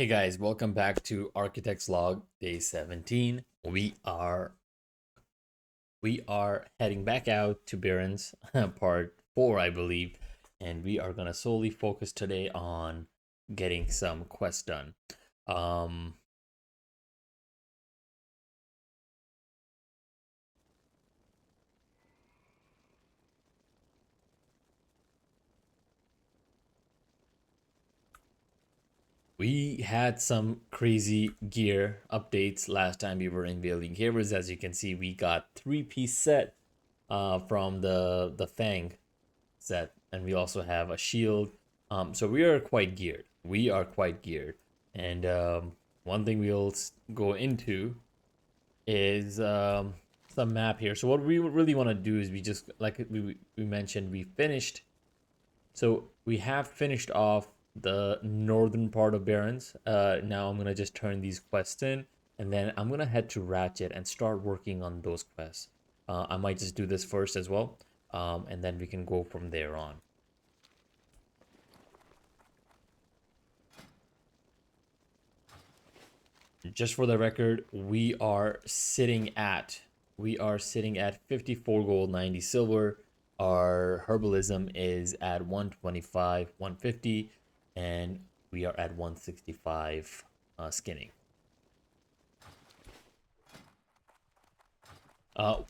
Hey guys, welcome back to Architect's Log Day 17. We are heading back out to Barrens, part 4, I believe, and we are gonna solely focus today on getting some quests done. Um we had some crazy gear updates last time we were in Building Caves. As you can see, we got three-piece set from the Fang set, and we also have a shield. So we are quite geared. We are quite geared. And one thing we'll go into is some map here. So what we really want to do is we just like we mentioned we finished. So we have finished off the northern part of Barrens. Now I'm gonna just turn these quests in, and then I'm gonna head to Ratchet and start working on those quests. I might just do this first as well, and then we can go from there on. Just for the record, we are sitting at 54 gold, 90 silver. Our herbalism is at 125, 150, and we are at 165 skinning.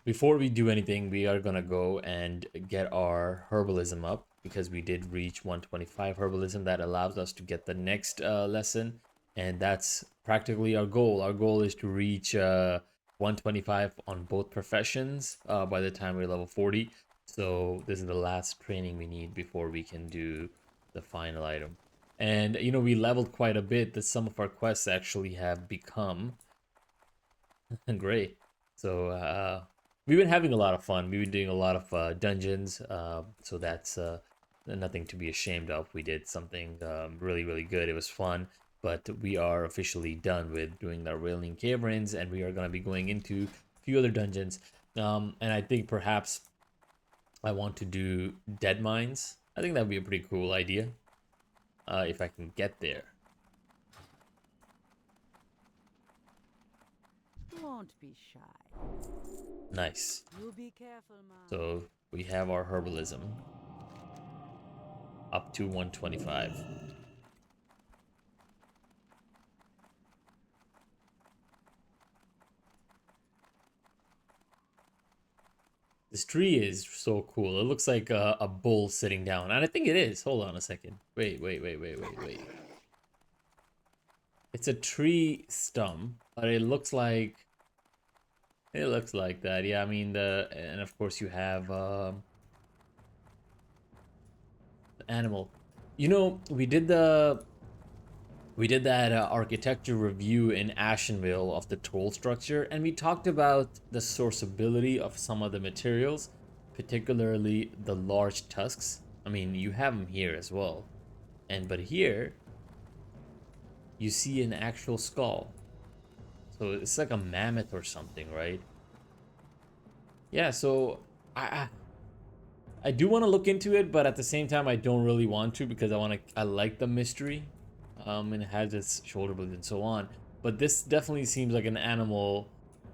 Before we do anything, we are gonna go and get our herbalism up because we did reach 125 herbalism. That allows us to get the next lesson, and that's practically our goal. Our goal is to reach 125 on both professions by the time we're level 40. So this is the last training we need before we can do the final item. And we leveled quite a bit. That some of our quests actually have become great. So we've been having a lot of fun. We've been doing a lot of dungeons. So that's nothing to be ashamed of. We did something really, really good. It was fun. But we are officially done with doing the Railing Caverns, and we are going to be going into a few other dungeons. And I think perhaps I want to do Dead Mines. I think that would be a pretty cool idea if I can get there. Won't be shy. Nice. You be careful, man. So we have our herbalism up to 125. This tree is so cool. It looks like a bull sitting down. And I think it is. Hold on a second. Wait. It's a tree stump, but it looks like that. Yeah, I mean and of course you have the animal. We did that architecture review in Ashenville of the toll structure, and we talked about the sourceability of some of the materials, particularly the large tusks. I mean, you have them here as well, but here you see an actual skull, so it's like a mammoth or something, right? Yeah. So I I do want to look into it, but at the same time, I don't really want to because I like the mystery, and it has its shoulder blades and so on. But this definitely seems like an animal,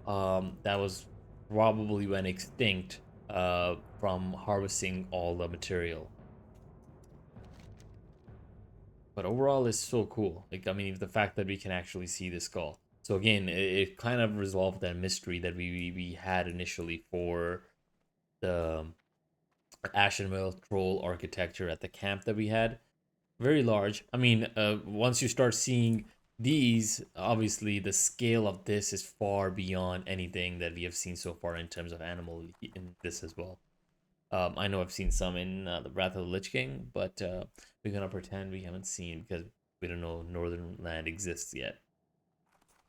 that was probably went extinct, from harvesting all the material. But overall, it's so cool. Like, I mean, the fact that we can actually see the skull. So again, it kind of resolved that mystery that we had initially for the Ashenville troll architecture at the camp that we had. Very large. I mean, once you start seeing these, obviously the scale of this is far beyond anything that we have seen so far in terms of animal in this as well. I know I've seen some in the Wrath of the Lich King, but we're gonna pretend we haven't seen because we don't know Northern Land exists yet.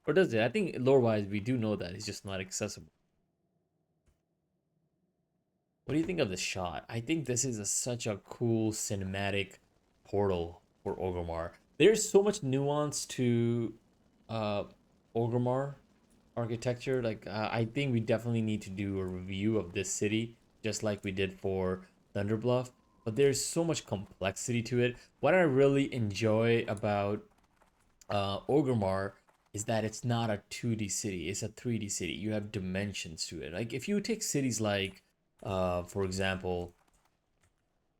Or does it? I think lore-wise we do know that it's just not accessible. What do you think of this shot? I think this is such a cool cinematic portal for Orgrimmar. There's so much nuance to uh, Orgrimmar architecture. Like, I think we definitely need to do a review of this city, just like we did for Thunderbluff. But there's so much complexity to it. What I really enjoy about Orgrimmar is that it's not a 2D city, it's a 3D city. You have dimensions to it. Like if you take cities like, for example,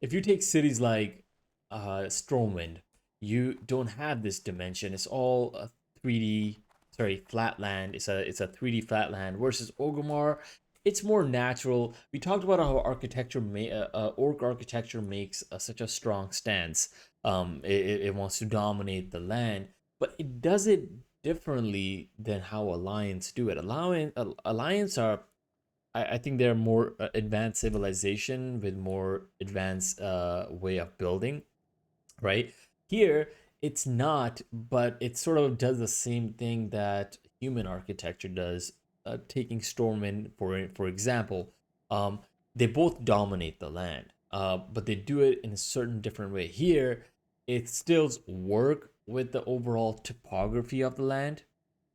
if you take cities like Stormwind, you don't have this dimension. It's all a 3D, sorry, flatland. It's a 3D flatland versus Orgrimmar. It's more natural. We talked about how orc architecture makes such a strong stance. It wants to dominate the land, but it does it differently than how Alliance do it. Alliance are I think they're more advanced civilization with more advanced way of building, right? Here, it's not, but it sort of does the same thing that human architecture does. Taking Stormwind for example, um, they both dominate the land, but they do it in a certain different way. Here, it still work with the overall topography of the land,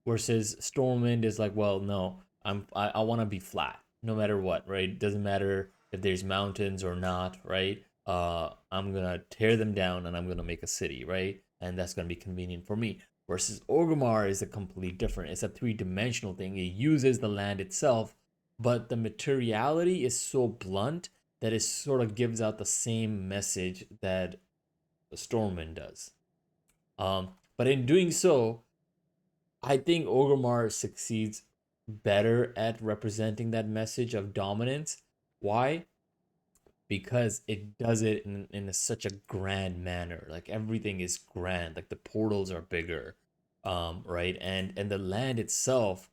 versus Stormwind is like, well, no, I want to be flat no matter what, right? It doesn't matter if there's mountains or not, right? I'm gonna tear them down and I'm gonna make a city, right? And that's gonna be convenient for me. Versus Orgrimmar is a complete different. It's a three-dimensional thing. It uses the land itself, but the materiality is so blunt that it sort of gives out the same message that Stormwind does. But in doing so, I think Orgrimmar succeeds better at representing that message of dominance. Why? Because it does it such a grand manner. Like everything is grand. Like the portals are bigger, right? And the land itself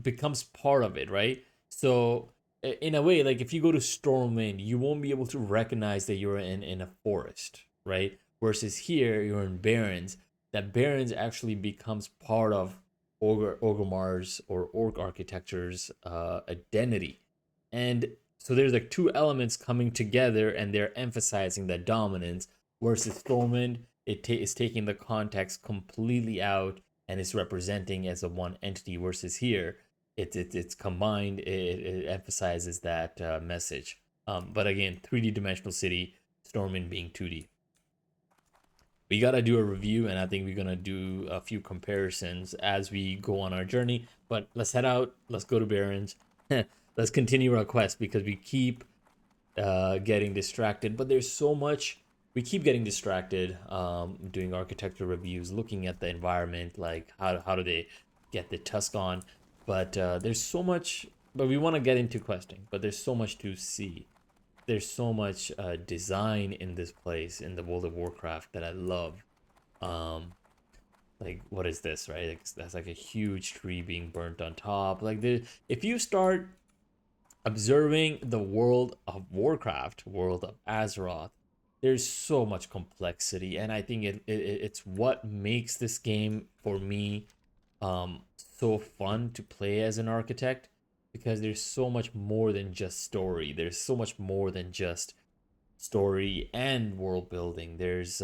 becomes part of it, right? So in a way, like if you go to Stormwind, you won't be able to recognize that you're in a forest, right? Versus here, you're in Barrens. That Barrens actually becomes part of Orgrimmar's or Orc architecture's identity, and so there's like two elements coming together, and they're emphasizing that dominance. Versus Stormwind, is taking the context completely out and is representing as a one entity. Versus here, it's combined. It emphasizes that message. But again, 3D dimensional city, Stormwind being 2D. We gotta do a review, and I think we're gonna do a few comparisons as we go on our journey. But let's head out. Let's go to Barrens. Let's continue our quest because we keep getting distracted. But there's so much. We keep getting distracted doing architecture reviews, looking at the environment, like how do they get the tusk on. But there's so much. But we want to get into questing. But there's so much to see. There's so much design in this place in the World of Warcraft that I love. Um, like what is this, right? Like, that's like a huge tree being burnt on top. Like if you start observing the World of Warcraft, World of Azeroth, there's so much complexity, and I think it's what makes this game for me so fun to play as an architect, because there's so much more than just story. There's so much more than just story and world building. There's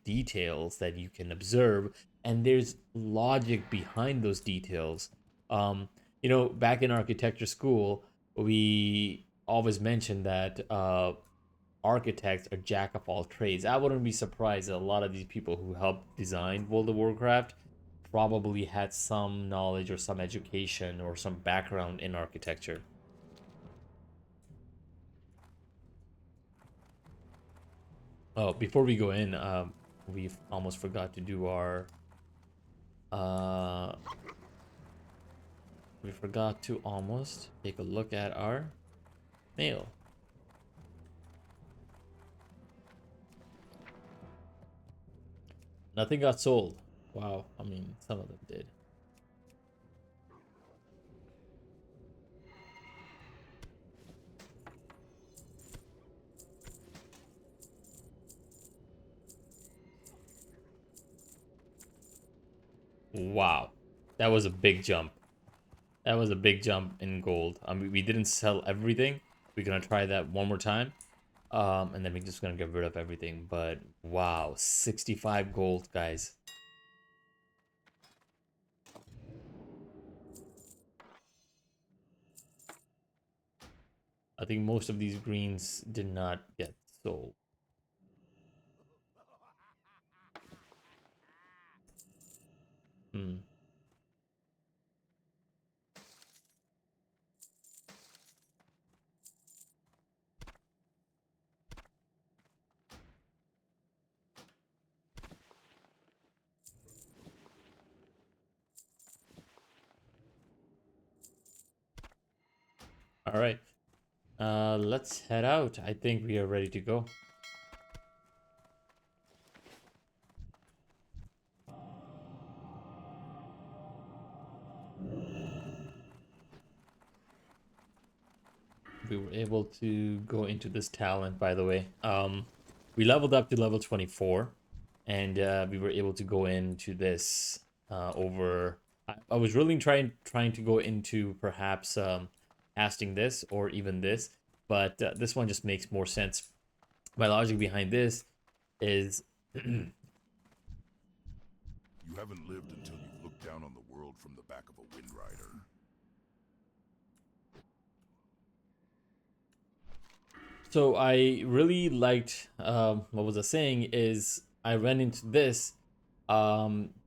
details that you can observe, and there's logic behind those details. Back in architecture school, we always mentioned that architects are jack of all trades. I wouldn't be surprised that a lot of these people who helped design World of Warcraft probably had some knowledge or some education or some background in architecture. Oh, before we go in, we've almost forgot to do our uh we forgot to almost take a look at our mail. Nothing got sold. Wow, I mean, some of them did. Wow. That was a big jump. That was a big jump in gold. I mean, we didn't sell everything. We're gonna try that one more time. And then we're just gonna get rid of everything. But wow, 65 gold, guys. I think most of these greens did not get sold. Hmm. All right. Let's head out. I think we are ready to go. We were able to go into this talent, by the way. We leveled up to level 24, and we were able to go into this over. I was really trying to go into perhaps casting this or even this, but this one just makes more sense. My logic behind this is You haven't lived until you've looked down on the world from the back of a wind rider. so I really liked what was I saying is I ran into this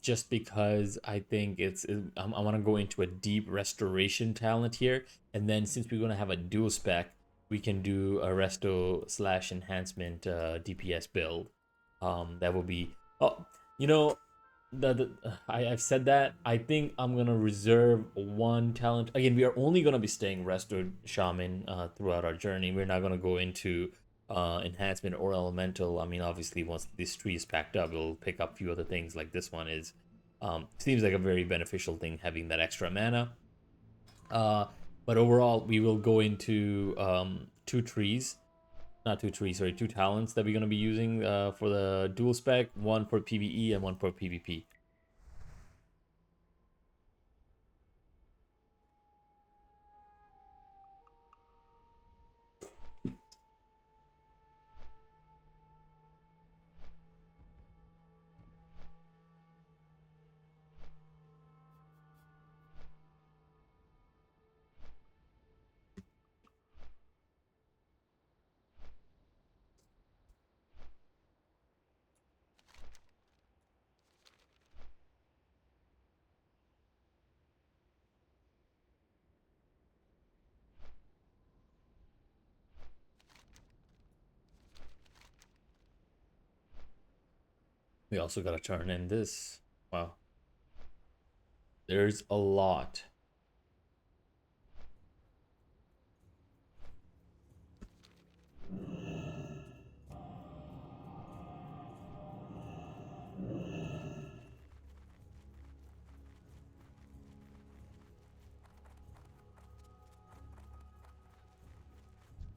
just because I think I want to go into a deep restoration talent here, and then since we're going to have a dual spec, we can do a resto slash enhancement DPS build. That will be, oh, you know, I've said that. I think I'm gonna reserve one talent. Again, we are only gonna be staying restored shaman throughout our journey. We're not gonna go into enhancement or elemental. I mean, obviously, once this tree is packed up, we'll pick up a few other things like this one is. Seems like a very beneficial thing having that extra mana. Uh, but overall, we will go into two trees, not two trees, sorry, two talents that we're gonna be using for the dual spec. One for PVE and one for PvP. We also got to turn in this. Wow. There's a lot.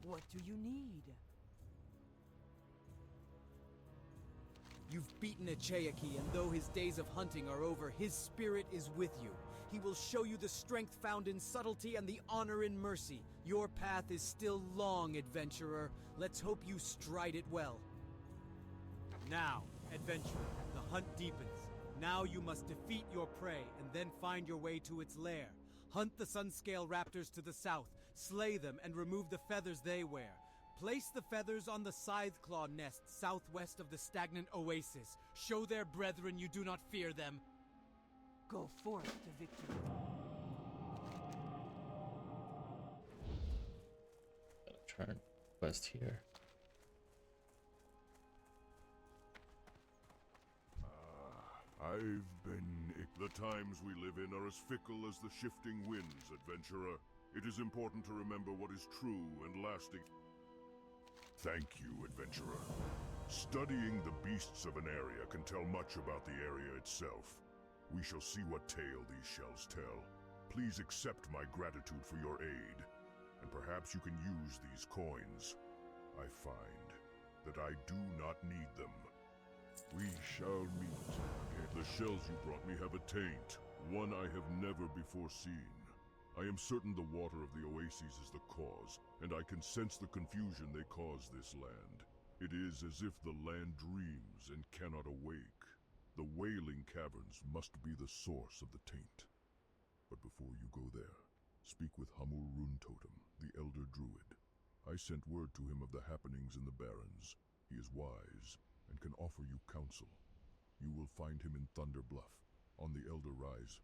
What do you need? You've beaten Echayaki, and though his days of hunting are over, his spirit is with you. He will show you the strength found in subtlety and the honor in mercy. Your path is still long, adventurer. Let's hope you stride it well. Now, adventurer, the hunt deepens. Now you must defeat your prey and then find your way to its lair. Hunt the Sunscale raptors to the south, slay them, and remove the feathers they wear. Place the feathers on the Scytheclaw nest southwest of the stagnant oasis. Show their brethren you do not fear them. Go forth to victory. Turn quest here. I've been... The times we live in are as fickle as the shifting winds, adventurer. It is important to remember what is true and lasting. Thank you, adventurer. Studying the beasts of an area can tell much about the area itself. We shall see what tale these shells tell. Please accept my gratitude for your aid, and perhaps you can use these coins. I find that I do not need them. We shall meet. The shells you brought me have a taint, one I have never before seen. I am certain the water of the oases is the cause, and I can sense the confusion they cause this land. It is as if the land dreams and cannot awake. The Wailing Caverns must be the source of the taint. But before you go there, speak with Hamur Runtotem, the Elder Druid. I sent word to him of the happenings in the Barrens. He is wise and can offer you counsel. You will find him in Thunder Bluff, on the Elder Rise.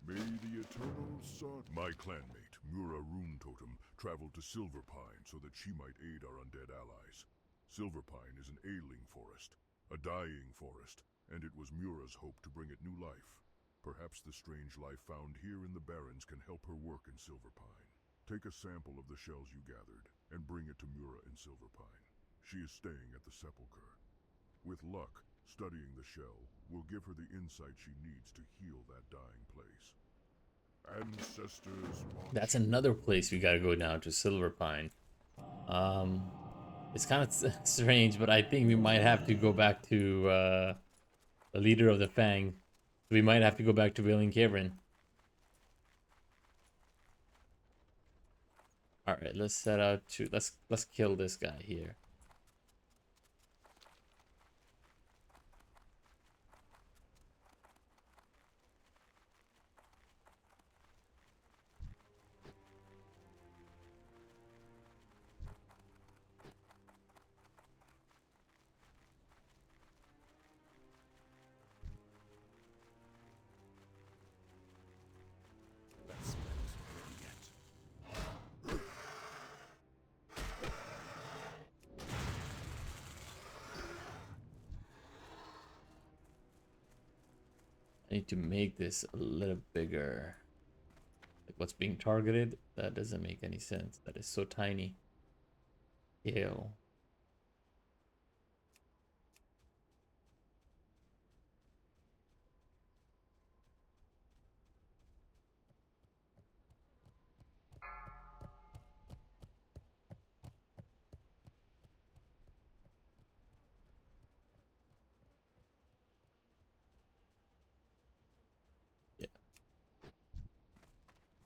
May the Eternal Sun... My clanmate, Mura Rune Totem, traveled to Silverpine so that she might aid our undead allies. Silverpine is an ailing forest, a dying forest, and it was Mura's hope to bring it new life. Perhaps the strange life found here in the Barrens can help her work in Silverpine. Take a sample of the shells you gathered, and bring it to Mura in Silverpine. She is staying at the Sepulchre. With luck, studying the shell will give her the insight she needs to heal that dying place. Ancestors... That's another place we gotta go now, to Silverpine. It's kind of strange, but I think we might have to go back to the leader of the Fang. We might have to go back to Wailing Cavern. All right, let's set out to let's kill this guy here. I need to make this a little bigger. Like what's being targeted? That doesn't make any sense. That is so tiny. Ew. Yeah.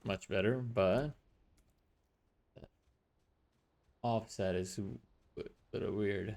Much better, but that offset is a little weird.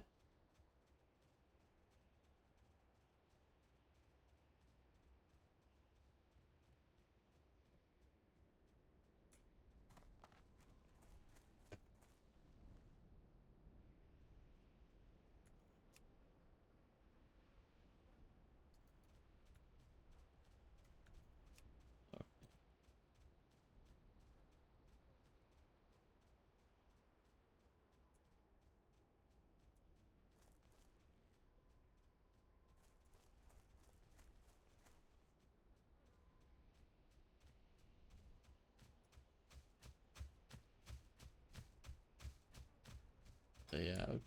Layout.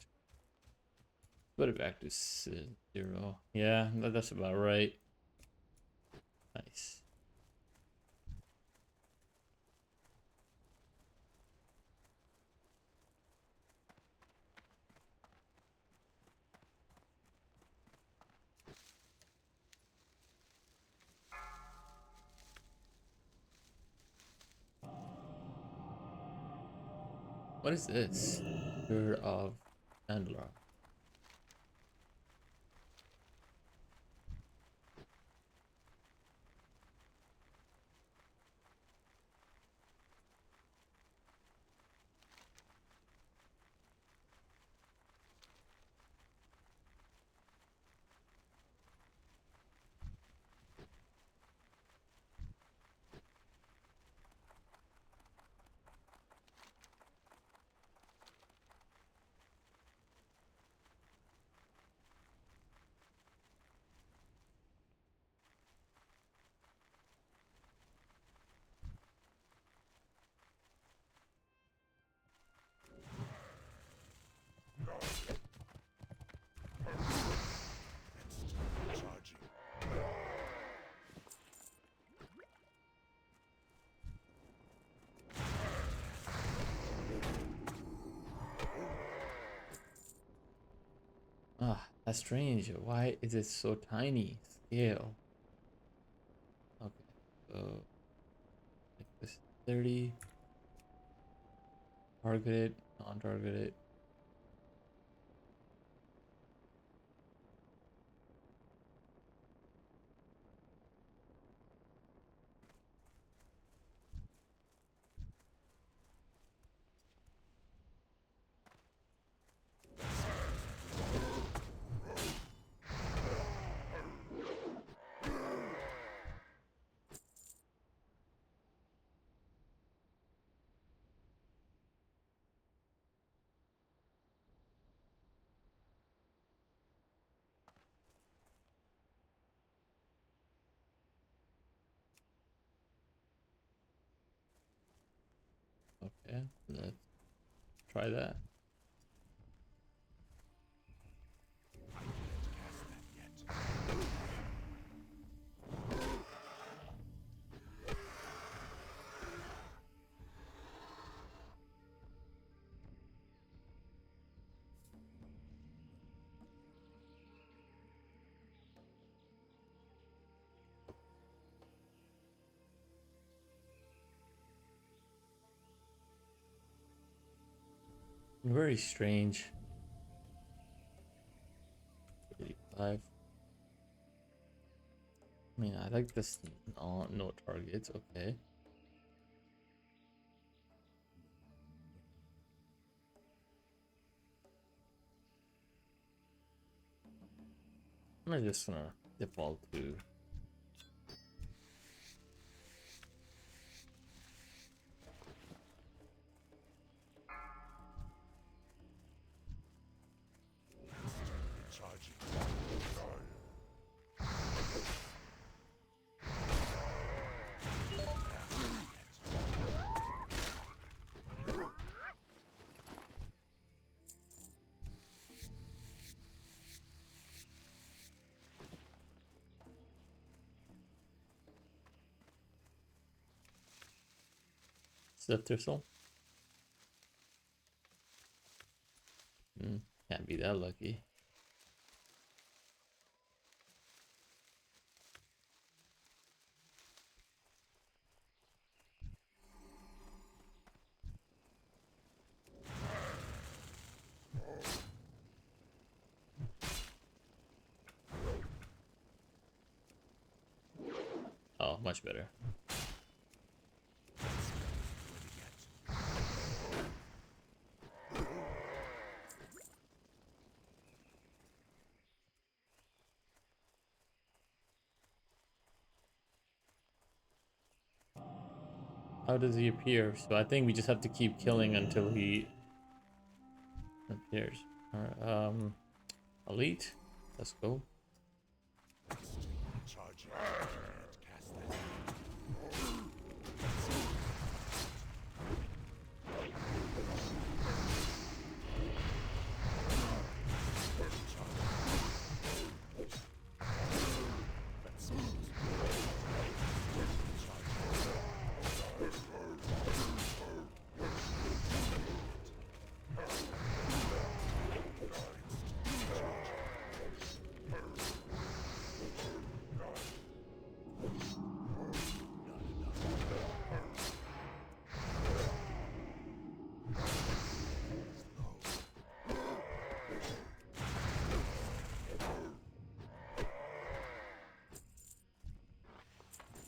Put it back to 0. Yeah, that's about right. Nice. What is this? Spirit of Andlar. Ah, that's strange. Why is it so tiny? Scale. Okay, so like this 30. Targeted, non-targeted. Okay, let's try that. Very strange. 85. I mean, I like this. No targets. Okay. I'm just gonna default to. Thistles. Can't be that lucky. Oh, much better. How does he appear? So I think we just have to keep killing until he appears. Alright, elite. Let's go.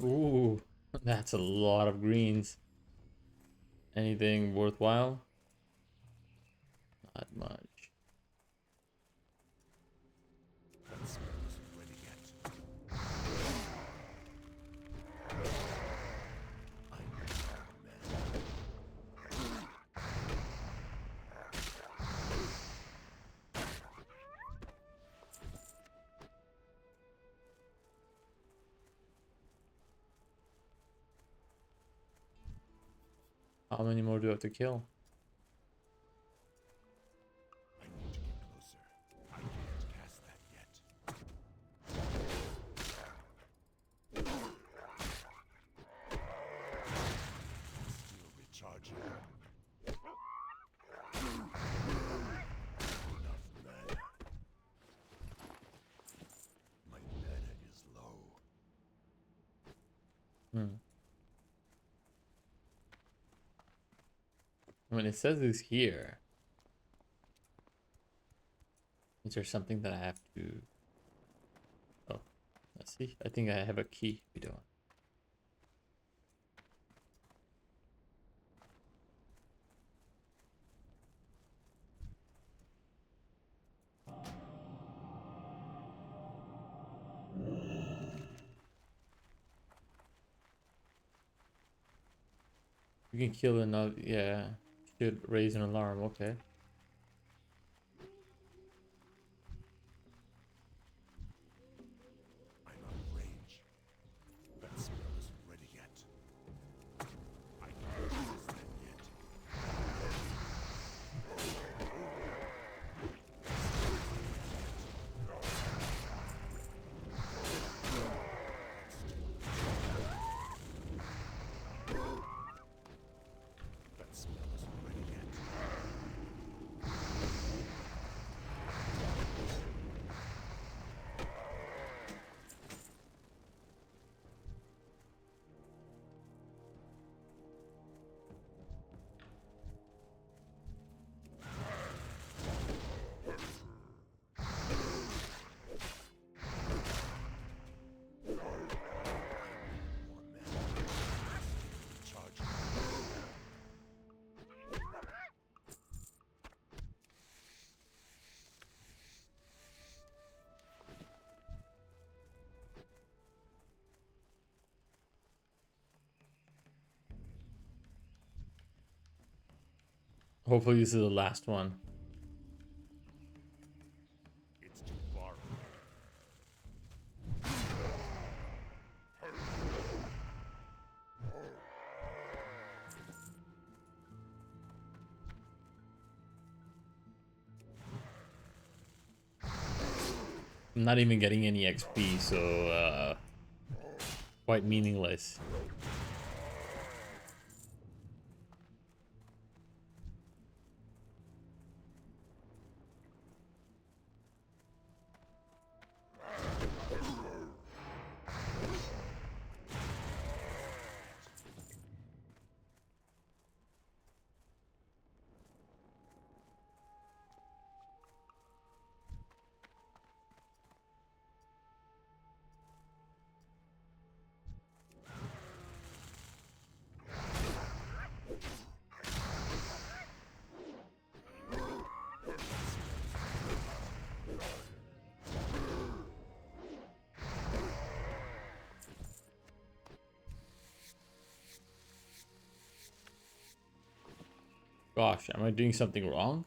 Ooh, that's a lot of greens. Anything worthwhile? Not much. How many more do I have to kill? I need to get closer. I can't cast that yet. Still recharging. Enough mana. My mana is low. I mean, it says it's here. Is there something that I have to... Oh, let's see. I think I have a key. We don't. You can kill another... Yeah. Should raise an alarm. Okay. I'm out of range. That spell isn't ready yet. I can't cast that yet. Hopefully this is the last one. It's too far. I'm not even getting any XP, so quite meaningless. Gosh, am I doing something wrong?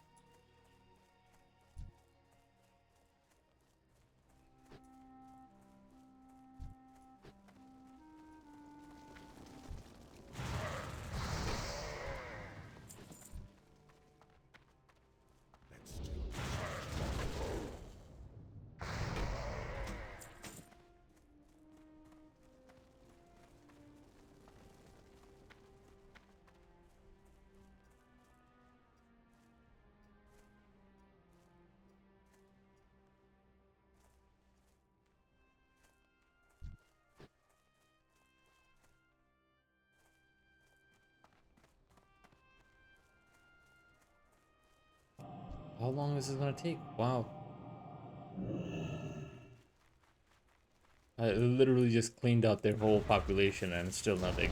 How long is this gonna take? Wow. I literally just cleaned out their whole population and still nothing.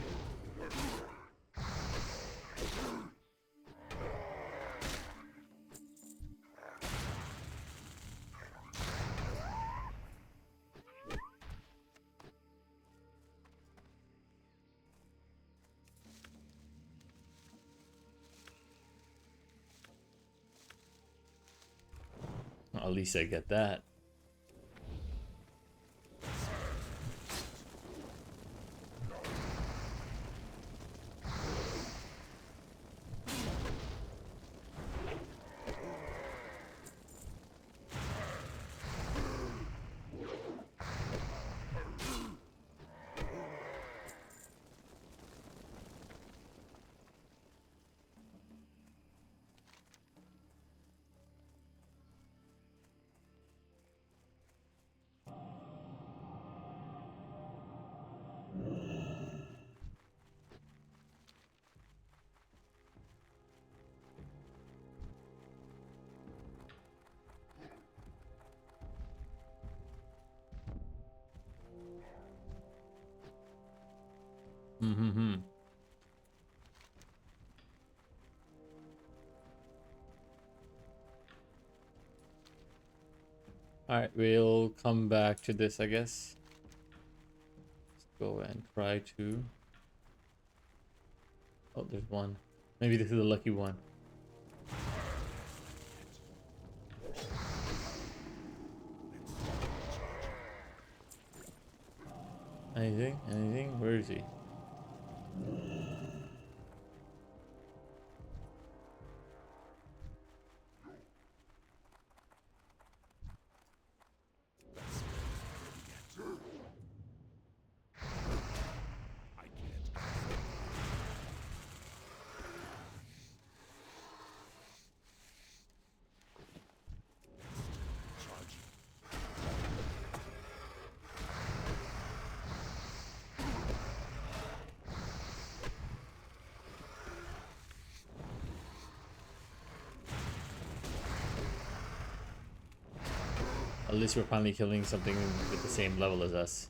At least I get that. Mm-hmm. Alright, we'll come back to this, I guess. Let's go and try to... Oh, there's one. Maybe this is a lucky one. Anything? Anything? Where is he? At least we're finally killing something with the same level as us.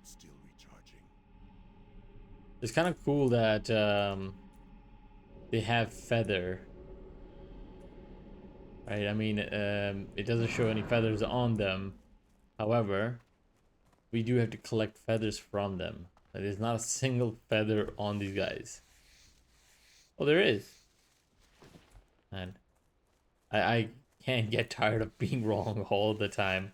Still recharging. It's kind of cool that they have feather. Right? I mean, it doesn't show any feathers on them. However, we do have to collect feathers from them. There's not a single feather on these guys. Oh, there is. And I can't get tired of being wrong all the time.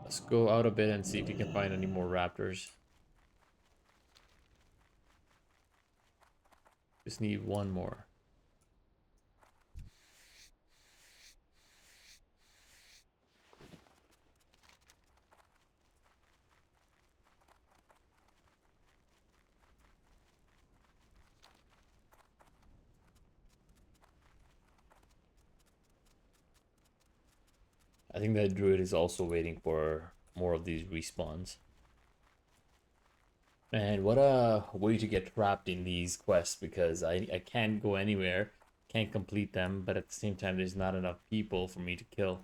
Let's go out a bit and see if we can find any more raptors. Just need one more. I think that druid is also waiting for more of these respawns. And what a way to get trapped in these quests, because I can't go anywhere, can't complete them, but at the same time there's not enough people for me to kill.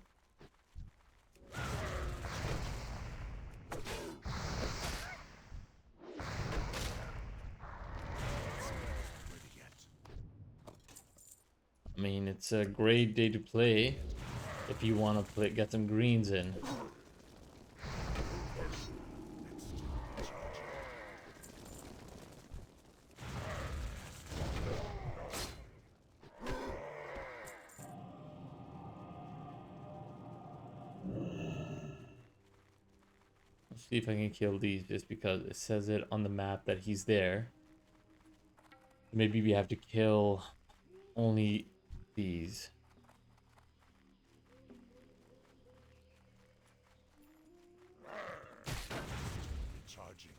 I mean, it's a great day to play if you want to play, get some greens in. Let's see if I can kill these just because it says it on the map that he's there. Maybe we have to kill only these. Recharging.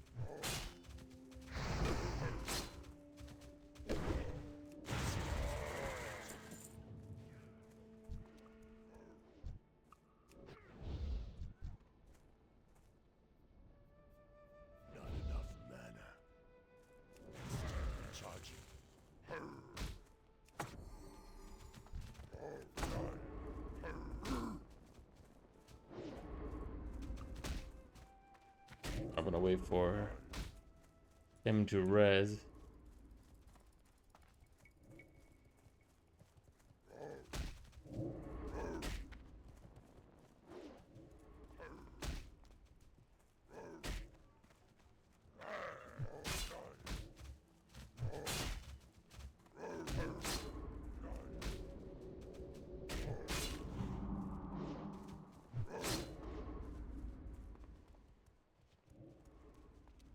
Not enough mana. Recharging. I'm gonna wait for him to res.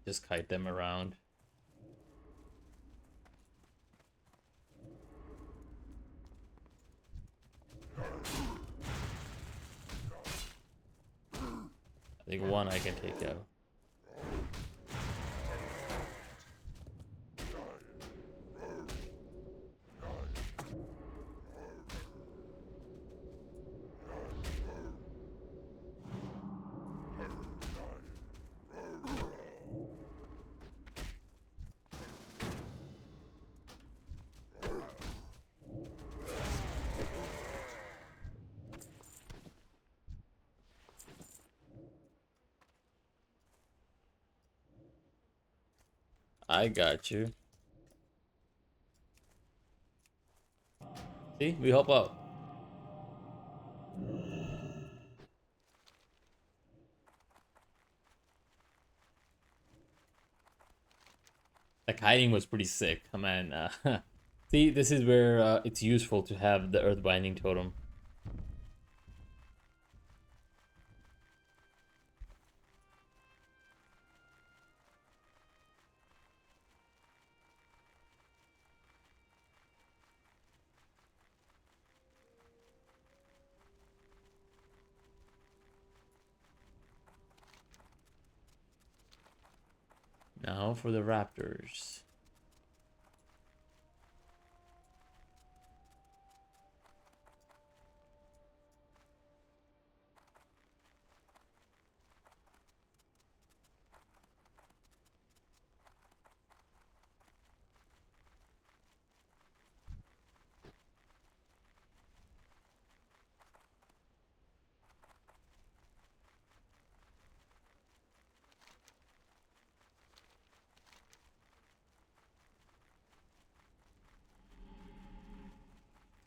Just kite them around. I think one I can take out. I got you. See, we help out. Like hiding was pretty sick. Oh, man, see, this is where it's useful to have the earth binding totem. Now for the raptors.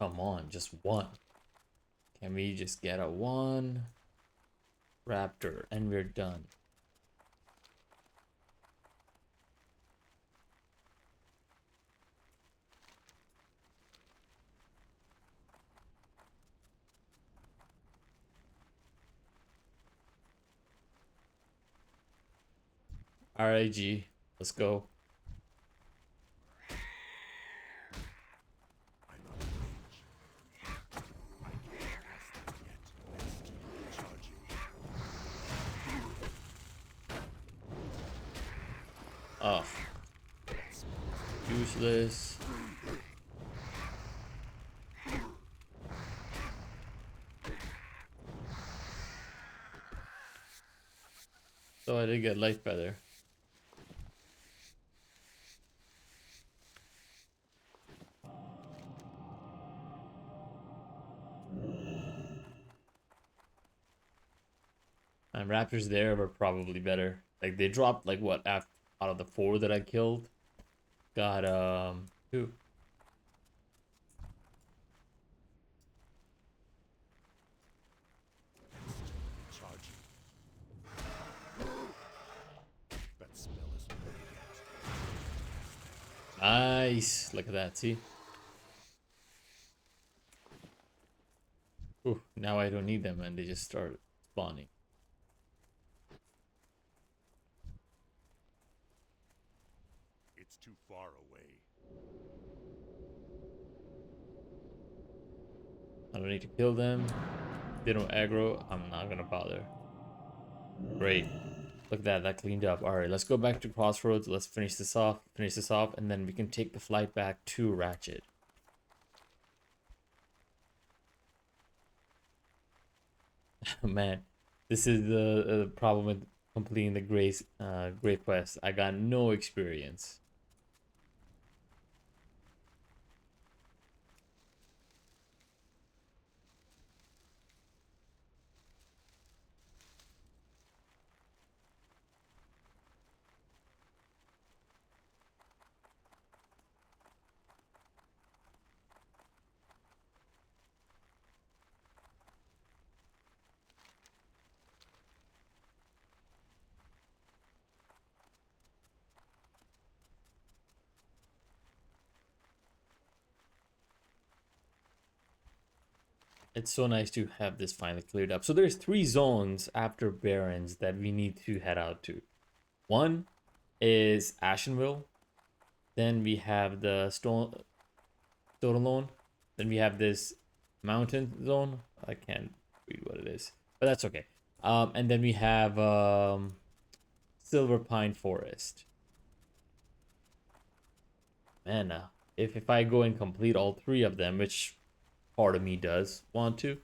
Come on, just one. Can we just get a one raptor and we're done? RIG, let's go. Oh, useless. So I did get life better. And raptors there were probably better. Like they dropped like what out of the 4 that I killed, got 2. Nice. Look at that. See. Ooh, now I don't need them and they just start spawning. It's too far away. I don't need to kill them. They don't aggro. I'm not gonna bother. Great. Look at that. That cleaned up. All right, let's go back to Crossroads. Let's finish this off. And then we can take the flight back to Ratchet. Man, this is the problem with completing the Gray quest. I got no experience. It's so nice to have this finally cleared up. So there's 3 zones after Barrens that we need to head out to. One is Ashenville. Then we have the Stone Alone. Then we have this mountain zone. I can't read what it is, but that's okay. And then we have Silver Pine Forest. Man, if I go and complete all 3 of them, which part of me does want to,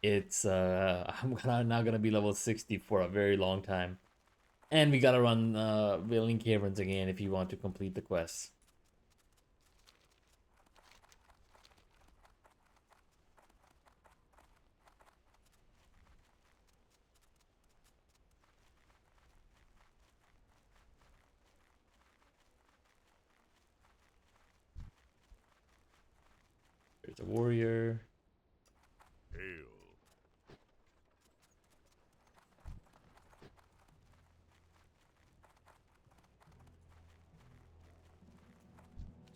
it's I'm not gonna be level 60 for a very long time, and we gotta run Wailing Caverns again if you want to complete the quests. There's a warrior. Hail.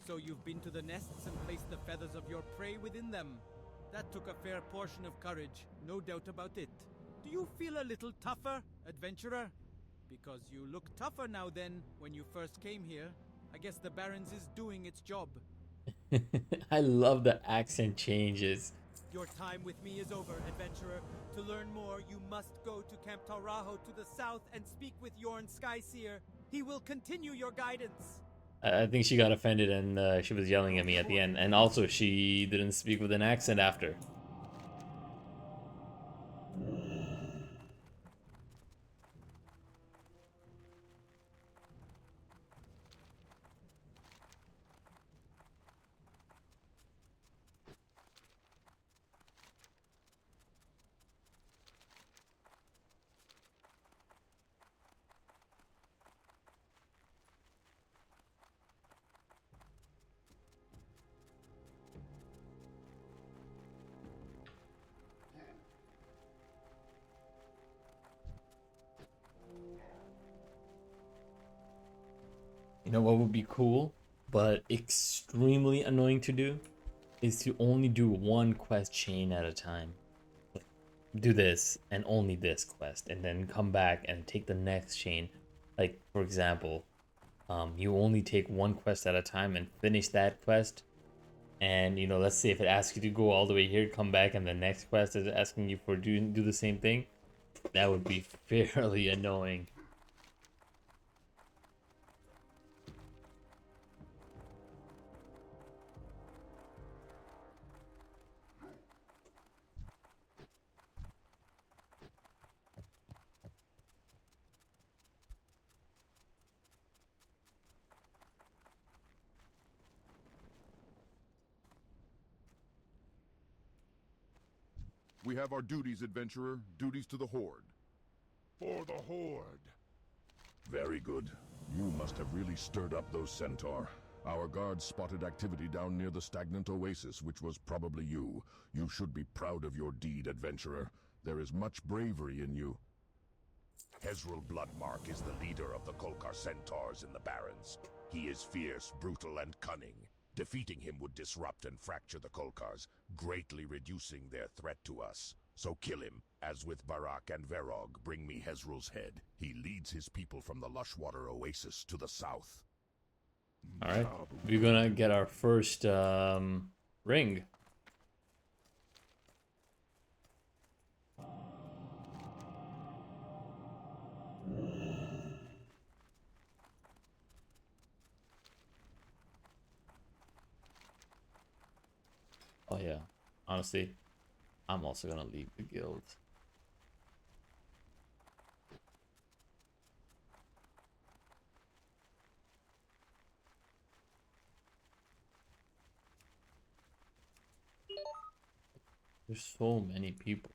So you've been to the nests and placed the feathers of your prey within them. That took a fair portion of courage, no doubt about it. Do you feel a little tougher, adventurer? Because you look tougher now than when you first came here. I guess the Barrens is doing its job. I love the accent changes. Your time with me is over, adventurer. To learn more, you must go to Camp Taurajo to the south and speak with Yorn Skyseer. He will continue your guidance. I think she got offended and she was yelling at me at the end. And also, she didn't speak with an accent after. You know what would be cool, but extremely annoying to do, is to only do one quest chain at a time. Do this and only this quest, and then come back and take the next chain. Like for example, you only take one quest at a time and finish that quest. And let's say if it asks you to go all the way here, come back, and the next quest is asking you for do the same thing. That would be fairly annoying. We have our duties, adventurer. Duties to the Horde. For the Horde. Very good. You must have really stirred up those centaur. Our guards spotted activity down near the stagnant oasis, which was probably you. You should be proud of your deed, adventurer. There is much bravery in you. Hezrul Bloodmark is the leader of the Kolkar centaurs in the Barrens. He is fierce, brutal, and cunning. Defeating him would disrupt and fracture the Kolkars, greatly reducing their threat to us. So kill him. As with Barak and Verog, bring me Hezrul's head. He leads his people from the Lushwater Oasis to the south. Alright, we're gonna get our first ring. Oh yeah, honestly, I'm also gonna leave the guild. There's so many people.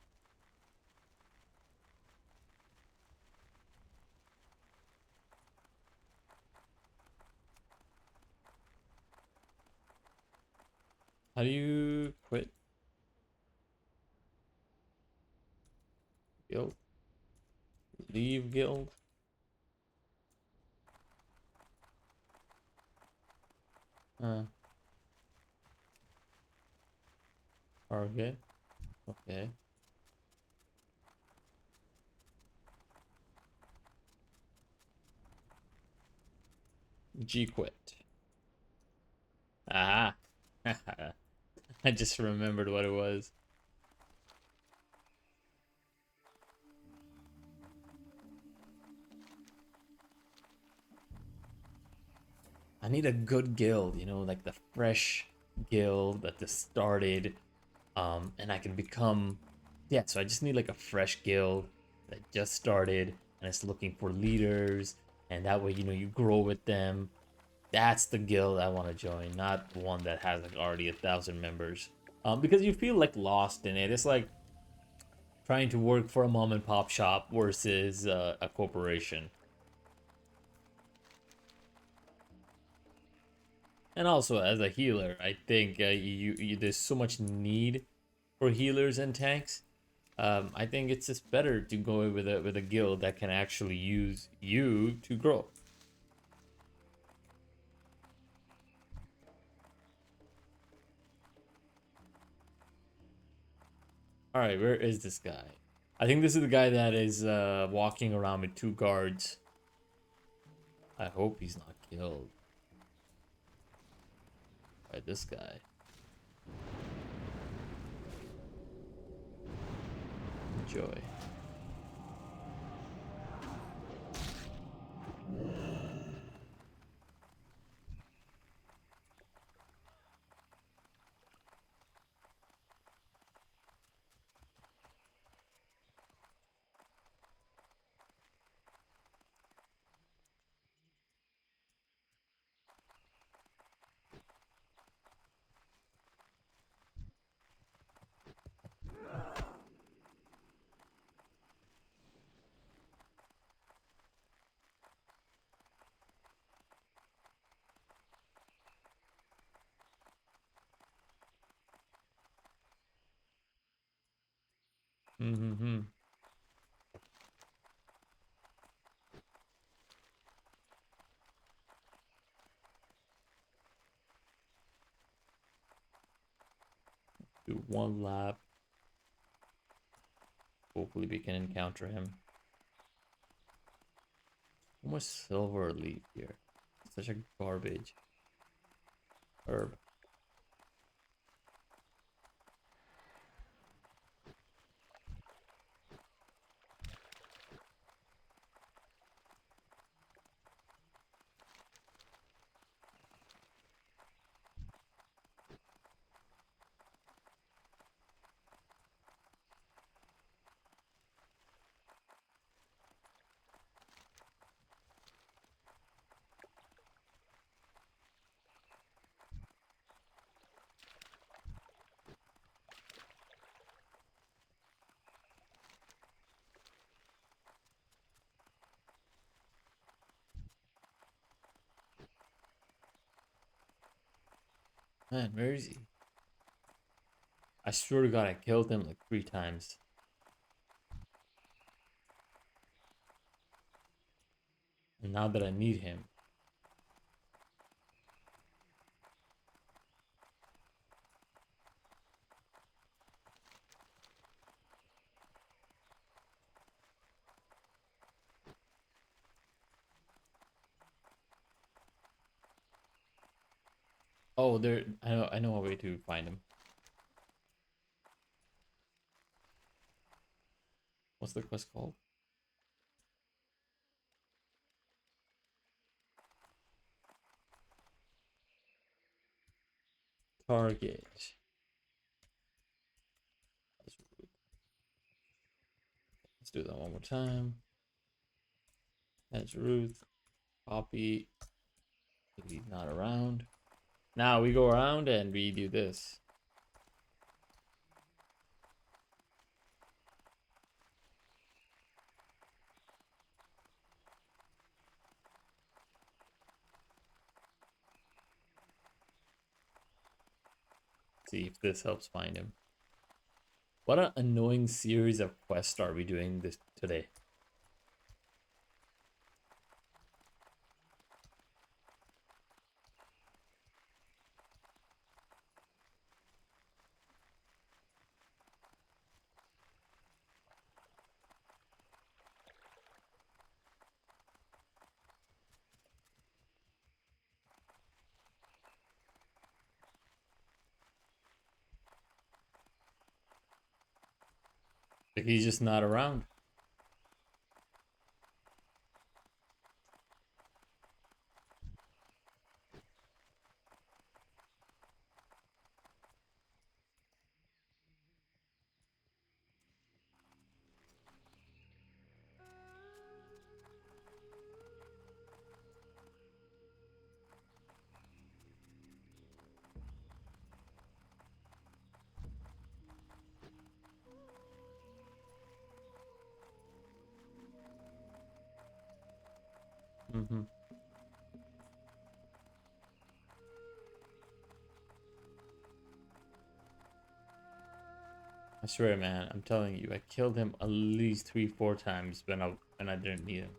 How do you quit? Guild? Leave guild? Okay. Okay. G quit. Aha. I just remembered what it was. I need a good guild, like the fresh guild that just started. And I can become, yeah, so I just need like a fresh guild that just started and it's looking for leaders. And that way, you grow with them. That's the guild I want to join, not one that has like already 1,000 members. Because you feel like lost in it. It's like trying to work for a mom and pop shop versus a corporation. And also as a healer, I think there's so much need for healers and tanks. I think it's just better to go with a guild that can actually use you to grow. All right, where is this guy? I think this is the guy that is walking around with 2 guards. I hope he's not killed by this guy. Enjoy. Mm-hmm. Do one lap. Hopefully we can encounter him. How much silver leaf here? Such a garbage herb. Man, where is he? I swear to God, I killed him like 3 times. And now that I need him. Oh, there. I know a way to find him. What's the quest called? Target. Let's do that one more time. That's Ruth. Copy. He's not around. Now we go around and we do this. See if this helps find him. What an annoying series of quests are we doing this today? Like he's just not around. Mm-hmm. I swear, man, I'm telling you, I killed him at least 3, 4 times when I didn't need him.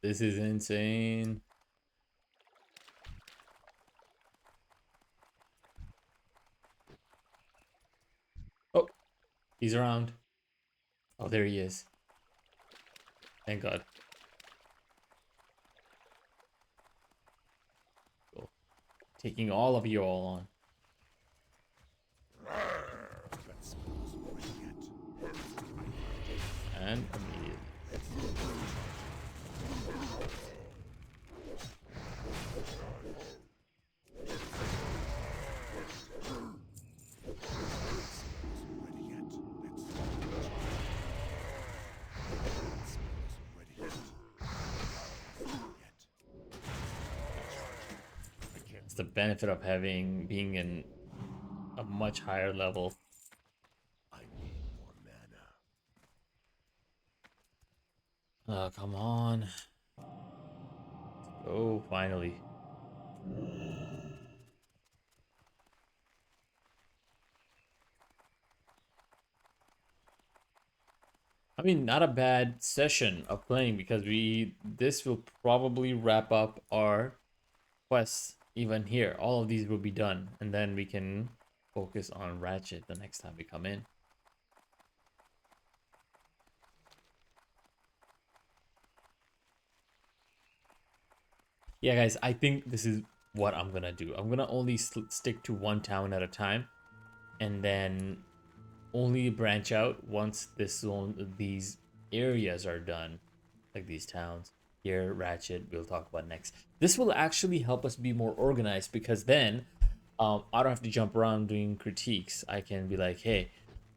This is insane. Oh, he's around. Oh, there he is. Thank God. Cool. Taking all of you all on. And immediately. It's the benefit of being in a much higher level. I need more mana. Oh, come on. Oh, finally. I mean, not a bad session of playing because this will probably wrap up our quests even here. All of these will be done, and then we can focus on Ratchet the next time we come in. Yeah, guys, I think this is what I'm gonna do. I'm gonna only stick to one town at a time, and then only branch out once these areas are done, like these towns. Here, Ratchet, we'll talk about next. This will actually help us be more organized because then I don't have to jump around doing critiques. I can be like, hey,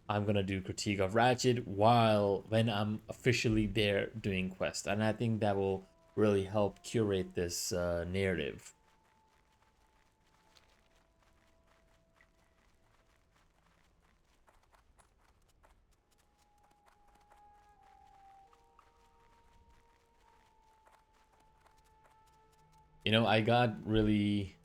I'm gonna do critique of Ratchet when I'm officially there doing quest, and I think that will really help curate this narrative. You know, I got really.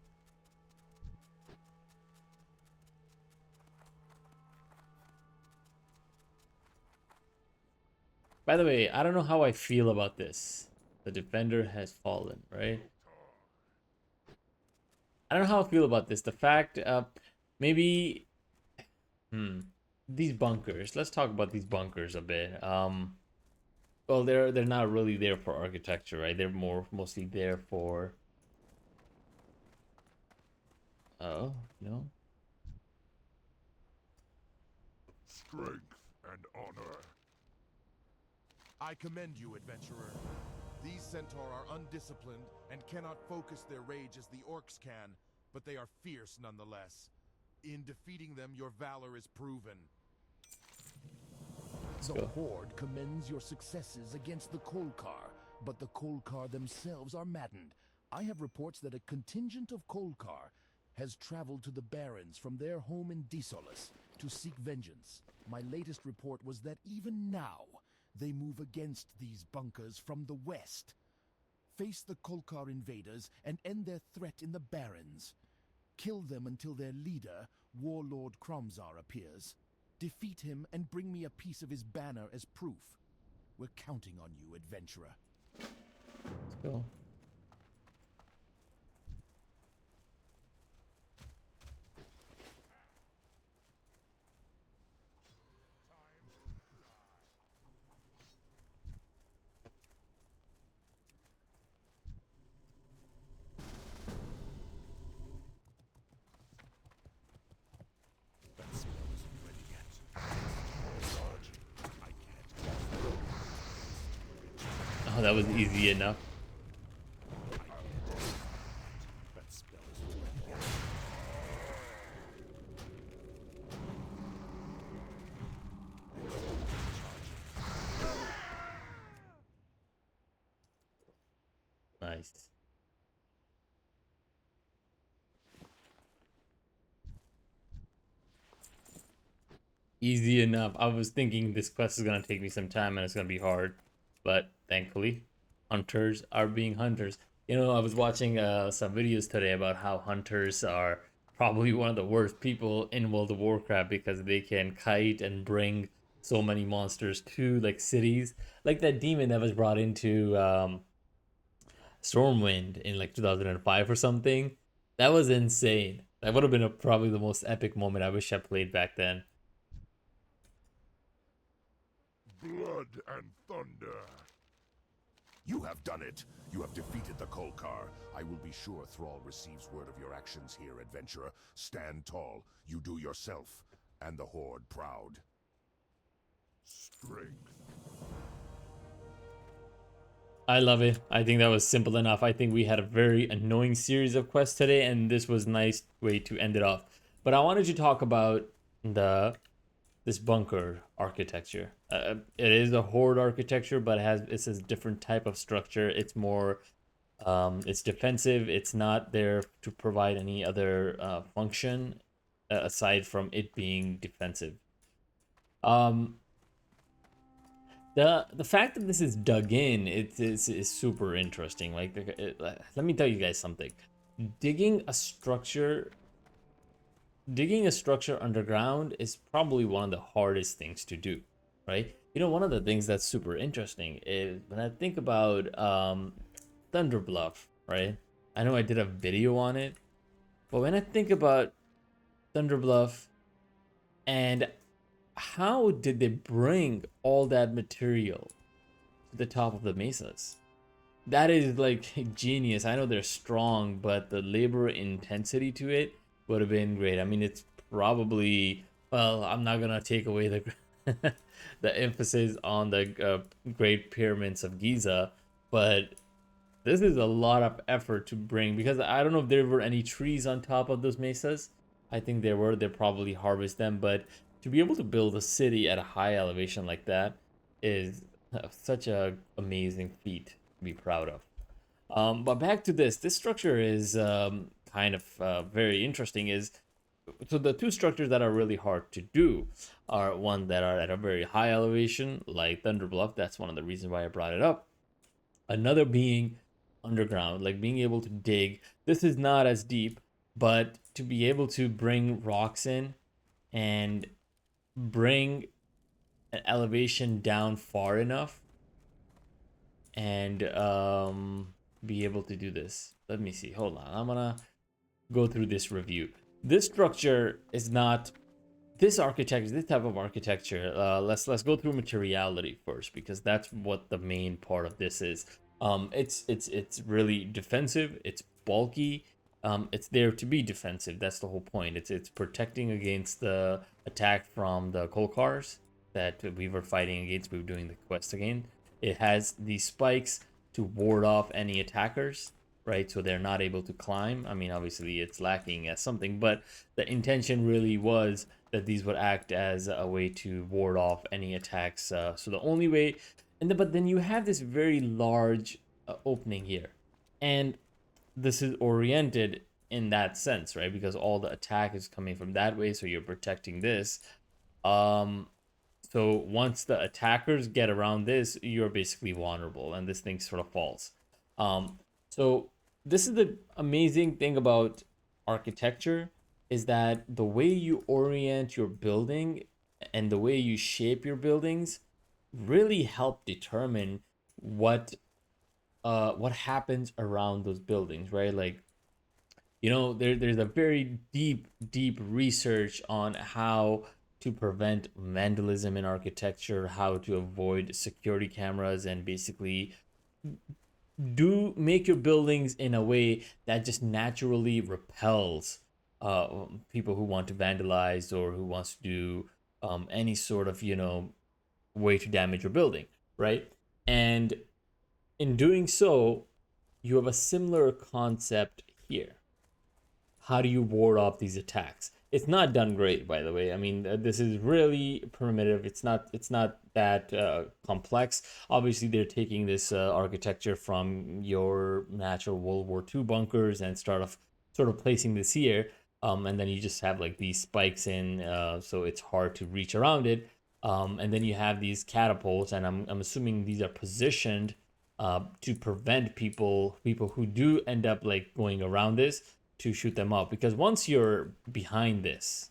By the way, I don't know how I feel about this. The defender has fallen, right? I don't know how I feel about this. The fact, maybe, these bunkers. Let's talk about these bunkers a bit. Well, they're not really there for architecture, right? They're mostly there for. Oh no. Strength and honor. I commend you, adventurer. These centaur are undisciplined and cannot focus their rage as the orcs can, but they are fierce nonetheless. In defeating them, your valor is proven. The Horde commends your successes against the Kolkar, but the Kolkar themselves are maddened. I have reports that a contingent of Kolkar has traveled to the Barrens from their home in Disolis to seek vengeance. My latest report was that even now, they move against these bunkers from the west. Face the Kolkar invaders and end their threat in the Barrens. Kill them until their leader, Warlord Kromzar, appears. Defeat him and bring me a piece of his banner as proof. We're counting on you, adventurer. Let's go. Oh, that was easy enough. Nice. Easy enough. I was thinking this quest is gonna take me some time and it's gonna be hard, but thankfully, hunters are being hunters. You know, I was watching some videos today about how hunters are probably one of the worst people in World of Warcraft because they can kite and bring so many monsters to like cities, like that demon that was brought into Stormwind in like 2005 or something. That was insane. That would have been probably the most epic moment I wish I played back then. Blood and thunder. You have done it. You have defeated the Kolkar. I will be sure Thrall receives word of your actions here, adventurer. Stand tall. You do yourself and the Horde proud. Strength I love it. I think that was simple enough. I think we had a very annoying series of quests today, and this was a nice way to end it off. But I wanted to talk about the this bunker architecture. It is a horde architecture, but it's a different type of structure. It's more it's defensive. It's not there to provide any other function aside from it being defensive. Um, the fact that this is dug in, is super interesting. Like, let me tell you guys something. Digging a structure, digging a structure underground is probably one of the hardest things to do, right? You know, one of the things that's super interesting is when I think about Thunder Bluff, right? I know I did a video on it, but when I think about Thunder Bluff and how did they bring all that material to the top of the mesas? That is like genius. I know they're strong, but the labor intensity to it would have been great. I mean, it's probably, well, I'm not gonna take away the the emphasis on the Great Pyramids of Giza, but this is a lot of effort to bring, because I don't know if there were any trees on top of those mesas. I think there were. They probably harvest them, but to be able to build a city at a high elevation like that is such a amazing feat to be proud of. But back to this structure is kind of very interesting. Is so the two structures that are really hard to do are one that are at a very high elevation, like Thunder Bluff. That's one of the reasons why I brought it up. Another being underground, like being able to dig. This is not as deep, but to be able to bring rocks in and bring an elevation down far enough and be able to do this. Let me see. Hold on. I'm gonna go through this review. This structure is not this architecture, this type of architecture. Let's go through materiality first, because that's what the main part of this is. It's really defensive. It's bulky. It's there to be defensive. That's the whole point. It's protecting against the attack from the coal cars that we were fighting against. We were doing the quest again. It has these spikes to ward off any attackers, right? So they're not able to climb. I mean, obviously it's lacking as something, but the intention really was that these would act as a way to ward off any attacks. So the only way, but then you have this very large opening here, and this is oriented in that sense, right? Because all the attack is coming from that way, so you're protecting this. So once the attackers get around this, you're basically vulnerable, and this thing sort of falls. So this is the amazing thing about architecture, is that the way you orient your building and the way you shape your buildings really help determine what happens around those buildings, right? Like, you know, there's a very deep research on how to prevent vandalism in architecture, how to avoid security cameras, and basically do make your buildings in a way that just naturally repels people who want to vandalize or who wants to do any sort of, you know, way to damage your building, right? And in doing so, you have a similar concept here. How do you ward off these attacks? It's not done great, by the way. I mean, this is really primitive. It's not that complex. Obviously, they're taking this architecture from your natural World War II bunkers and sort of placing this here. And then you just have like these spikes in, so it's hard to reach around it. And then you have these catapults, and I'm assuming these are positioned to prevent people who do end up like going around this, to shoot them up, because once you're behind this,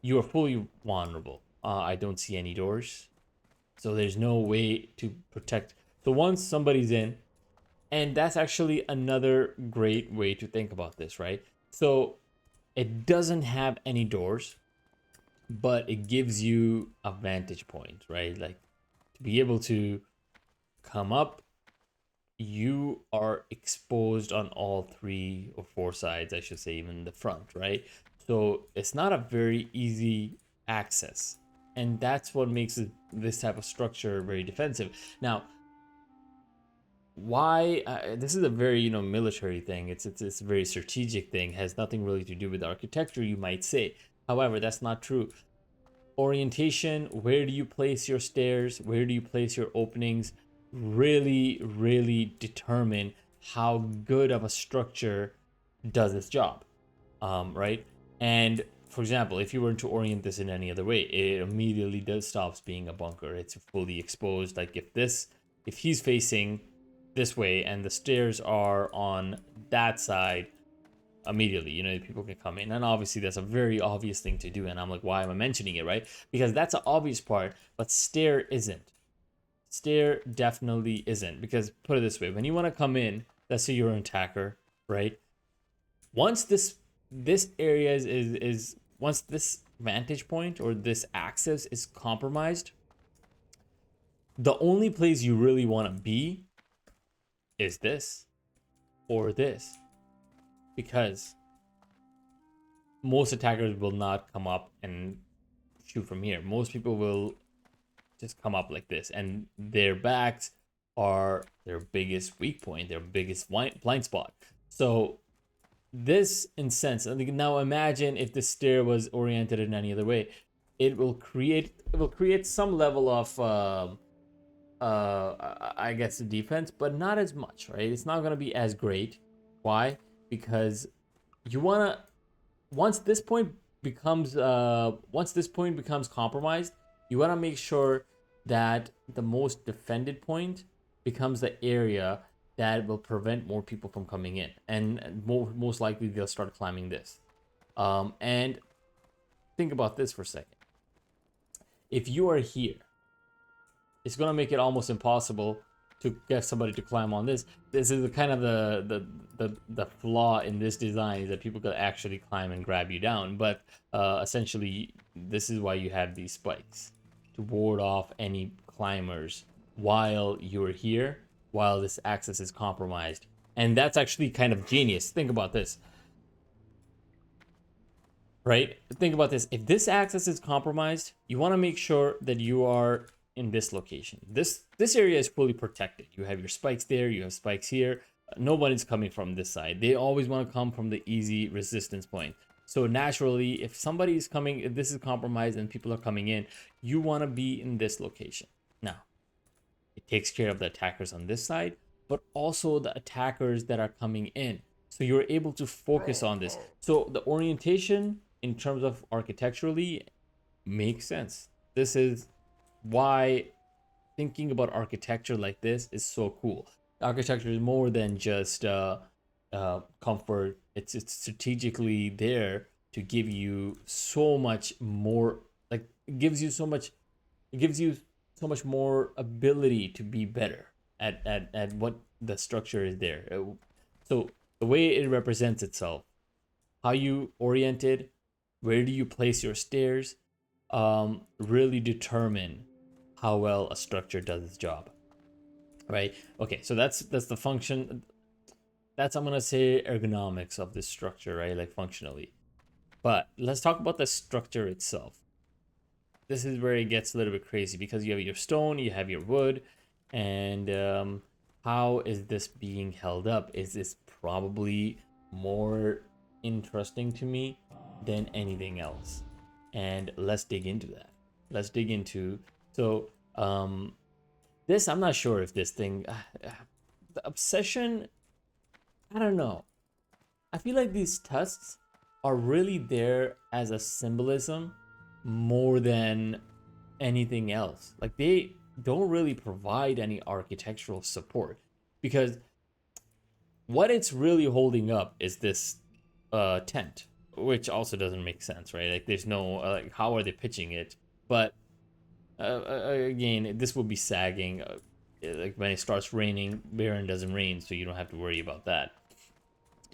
you are fully vulnerable. I don't see any doors, so there's no way to protect. So once somebody's in, and that's actually another great way to think about this, right? So it doesn't have any doors, but it gives you a vantage point, right? Like, to be able to come up, you are exposed on all 3 or 4 sides, I should say, even the front, right? So it's not a very easy access, and that's what makes this type of structure very defensive. Now, why this is a very, you know, military thing. It's a very strategic thing, has nothing really to do with architecture, you might say. However, that's not true. Orientation, where do you place your stairs, where do you place your openings, really determine how good of a structure does its job. Right? And for example, if you were to orient this in any other way, it immediately does stops being a bunker. It's fully exposed. Like if he's facing this way and the stairs are on that side, immediately, you know, people can come in. And obviously that's a very obvious thing to do, and I'm like, why am I mentioning it, right? Because that's an obvious part, but stair isn't. Stair definitely isn't. Because put it this way, when you want to come in, let's say you're an attacker, right? Once this area is once this vantage point or this access is compromised, the only place you really want to be is this or this, because most attackers will not come up and shoot from here. Most people will just come up like this, and their backs are their biggest weak point, their biggest blind spot. So this, in sense, now imagine if the stair was oriented in any other way, it will create some level of I guess defense, but not as much, right? It's not gonna be as great. Why? Because you wanna, once this point becomes compromised, you wanna make sure that the most defended point becomes the area that will prevent more people from coming in, and most likely they'll start climbing this. And think about this for a second. If you are here, it's gonna make it almost impossible to get somebody to climb on this. This is the kind of the flaw in this design, is that people could actually climb and grab you down. But essentially, this is why you have these spikes, to ward off any climbers while you're here, while this access is compromised. And that's actually kind of genius. Think about this. Right? Think about this. If this access is compromised, you want to make sure that you are in this location. This area is fully protected. You have your spikes there, you have spikes here. Nobody's coming from this side. They always want to come from the easy resistance point. So naturally, if somebody is coming, if this is compromised and people are coming in, you want to be in this location. Now, it takes care of the attackers on this side, but also the attackers that are coming in. So you're able to focus on this. So the orientation in terms of architecturally makes sense. This is why thinking about architecture like this is so cool. Architecture is more than just comfort. It's strategically there to give you so much more. Like, it gives you so much more ability to be better at what the structure is there. So the way it represents itself, how you oriented, where do you place your stairs, really determine how well a structure does its job, right? Okay, so that's the function. That's, I'm gonna say, ergonomics of this structure, right? Like functionally. But let's talk about the structure itself. This is where it gets a little bit crazy, because you have your stone, you have your wood, and how is this being held up? Is this probably more interesting to me than anything else? And let's dig into that. Let's dig into, so this, I'm not sure if this thing, the obsession, I don't know. I feel like these tusks are really there as a symbolism more than anything else. Like, they don't really provide any architectural support, because what it's really holding up is this tent, which also doesn't make sense, right? Like, there's no like, how are they pitching it? But again, this will be sagging. Like, when it starts raining, Barren doesn't rain, so you don't have to worry about that.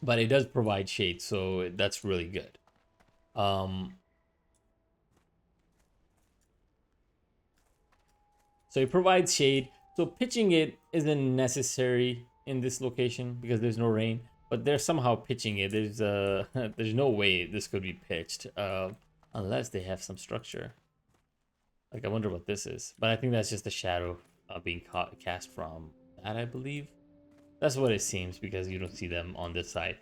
But it does provide shade, so that's really good. So it provides shade. So pitching it isn't necessary in this location because there's no rain, but they're somehow pitching it. There's there's no way this could be pitched unless they have some structure. Like, I wonder what this is, but I think that's just a shadow being cast from that, I believe. That's what it seems because you don't see them on this side.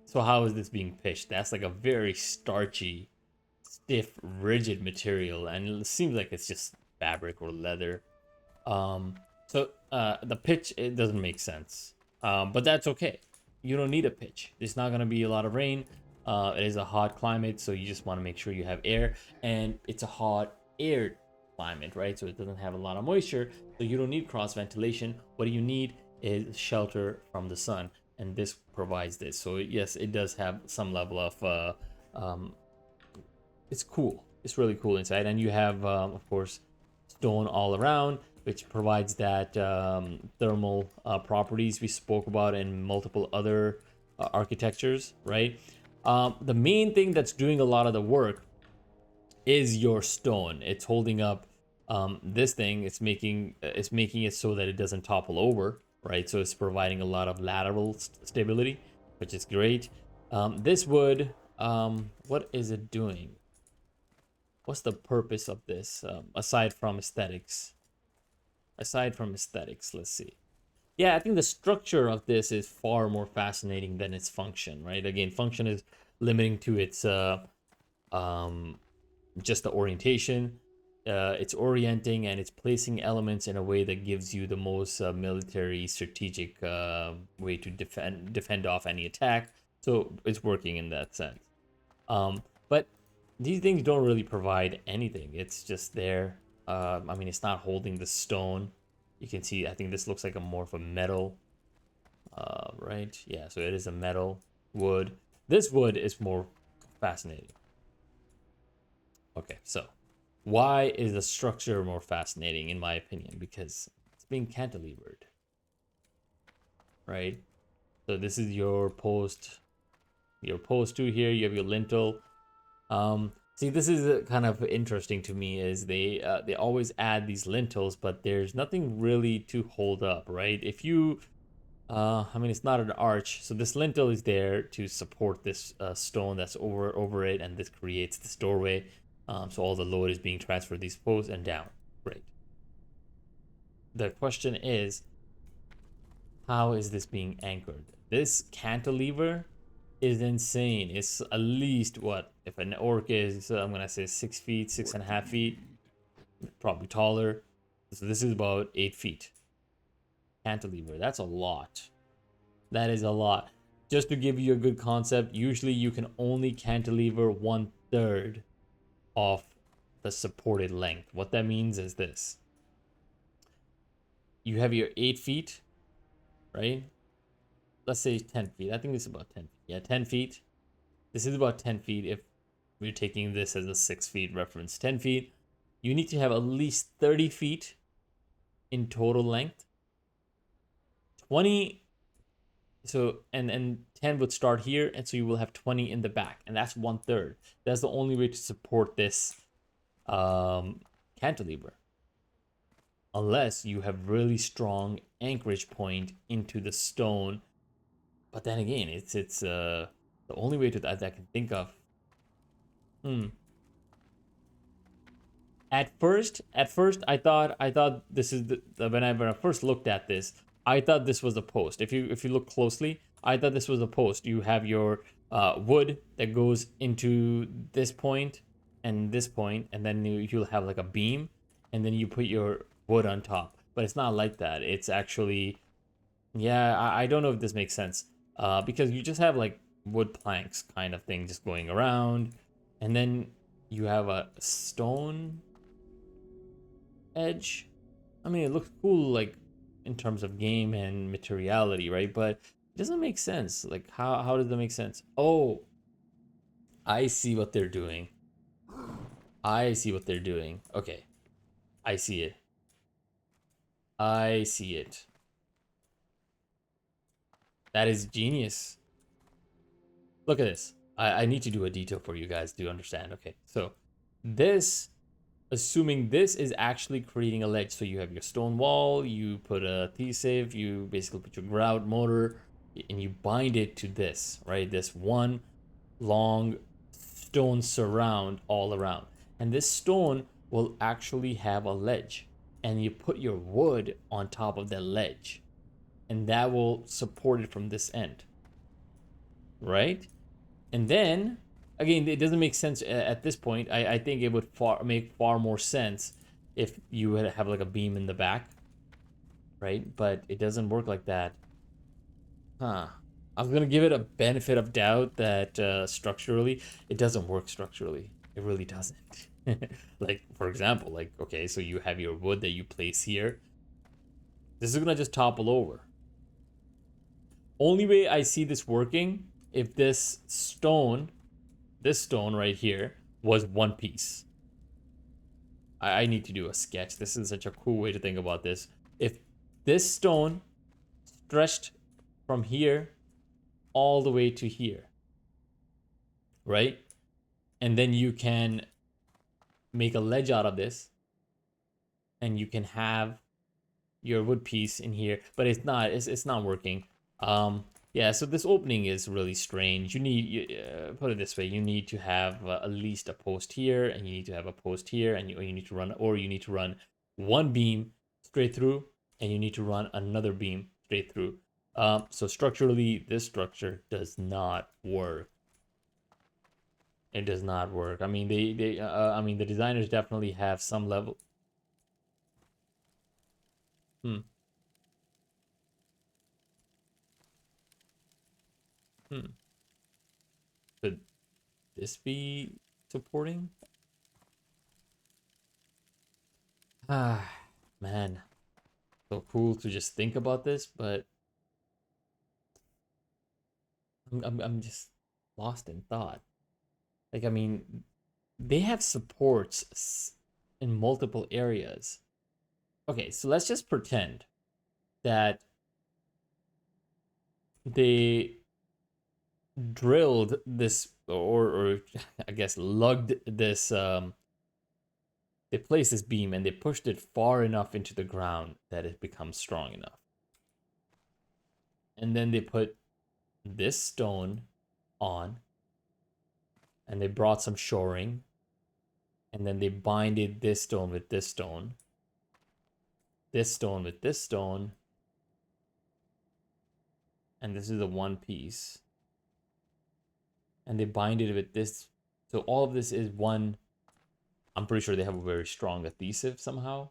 So how is this being pitched? That's like a very starchy, stiff, rigid material, and it seems like it's just fabric or leather. The pitch, it doesn't make sense, but that's okay. You don't need a pitch. There's not gonna be a lot of rain. It is a hot climate, so you just want to make sure you have air, and it's a hot air climate, right? So it doesn't have a lot of moisture, so you don't need cross ventilation. What you need is shelter from the sun, and this provides this. So yes, it does have some level of it's cool. It's really cool inside, and you have of course stone all around, which provides that thermal properties we spoke about in multiple other architectures, right? The main thing that's doing a lot of the work is your stone. It's holding up this thing. It's making it so that it doesn't topple over, right? So it's providing a lot of lateral stability, which is great. This wood, what is it doing? What's the purpose of this aside from aesthetics? Aside from aesthetics, let's see. Yeah, I think the structure of this is far more fascinating than its function, right? Again, function is limiting to its just the orientation. It's orienting and it's placing elements in a way that gives you the most military strategic way to defend off any attack. So it's working in that sense. But these things don't really provide anything. It's just there. I mean, it's not holding the stone. You can see, I think this looks like a more of a metal, right? Yeah, so it is a metal wood. This wood is more fascinating. Okay, so why is the structure more fascinating in my opinion? Because it's being cantilevered, right? So this is your post two here. You have your lintel. See, this is kind of interesting to me is they always add these lintels, but there's nothing really to hold up, right? If you, I mean, it's not an arch, so this lintel is there to support this stone that's over it, and this creates this doorway. So all the load is being transferred these posts and down. Great. The question is, how is this being anchored? This cantilever is insane. It's at least what, if an orc is I'm gonna say 6 feet, 6.5 feet, probably taller. So this is about 8 feet. Cantilever, that's a lot. That is a lot. Just to give you a good concept, usually you can only cantilever 1/3 of the supported length. What that means is this: you have your 8 feet, right? Let's say 10 feet. I think it's about 10 feet. Yeah, 10 feet. This is about 10 feet if we're taking this as a 6 feet reference. 10 feet. You need to have at least 30 feet in total length. 20. So, and 10 would start here, and so you will have 20 in the back, and that's 1/3. That's the only way to support this cantilever. Unless you have really strong anchorage point into the stone. But then again, it's the only way to that I can think of. At first, I thought this is when I first looked at this, I thought this was a post. If you look closely, I thought this was a post. You have your wood that goes into this point, and then you'll have like a beam, and then you put your wood on top. But it's not like that. It's actually, yeah, I don't know if this makes sense. Because you just have like wood planks kind of thing just going around, and then you have a stone edge. I mean, it looks cool like in terms of game and materiality, right? But it doesn't make sense. Like how does that make sense? Oh, I see what they're doing. I see what they're doing. Okay. I see it. I see it. That is genius. Look at this. I need to do a detail for you guys to understand. Okay, so this, assuming this is actually creating a ledge. So you have your stone wall, you put a T-save, you basically put your grout mortar, and you bind it to this, right? This one long stone surround all around. And this stone will actually have a ledge. And you put your wood on top of the ledge. and that will support it from this end, right? And then again, it doesn't make sense at this point. I think it would make far more sense if you would have like a beam in the back, right? But it doesn't work like that. Huh. I was gonna give it a benefit of doubt that structurally it doesn't work structurally. It really doesn't. Like for example, like okay, so you have your wood that you place here. This is gonna just topple over. Only way I see this working if this stone right here was one piece. I need to do a sketch. This is such a cool way to think about this. If this stone stretched from here all the way to here, right? And then you can make a ledge out of this, and you can have your wood piece in here, but it's not working. Yeah, so this opening is really strange. You need, put it this way, you need to have at least a post here, and you need to have a post here, and you need to run one beam straight through, and you need to run another beam straight through. So structurally, this structure does not work. It does not work. I mean, I mean, the designers definitely have some level. Hmm. Could this be supporting? Ah, man. So cool to just think about this, but I'm just lost in thought. Like, I mean, they have supports in multiple areas. Okay, so let's just pretend that they drilled this, or I guess lugged this, they placed this beam and they pushed it far enough into the ground that it becomes strong enough. And then they put this stone on, and they brought some shoring, and then they binded this stone with this stone, this stone with this stone, and this is a one piece, and they binded it with this. So all of this is one. I'm pretty sure they have a very strong adhesive somehow,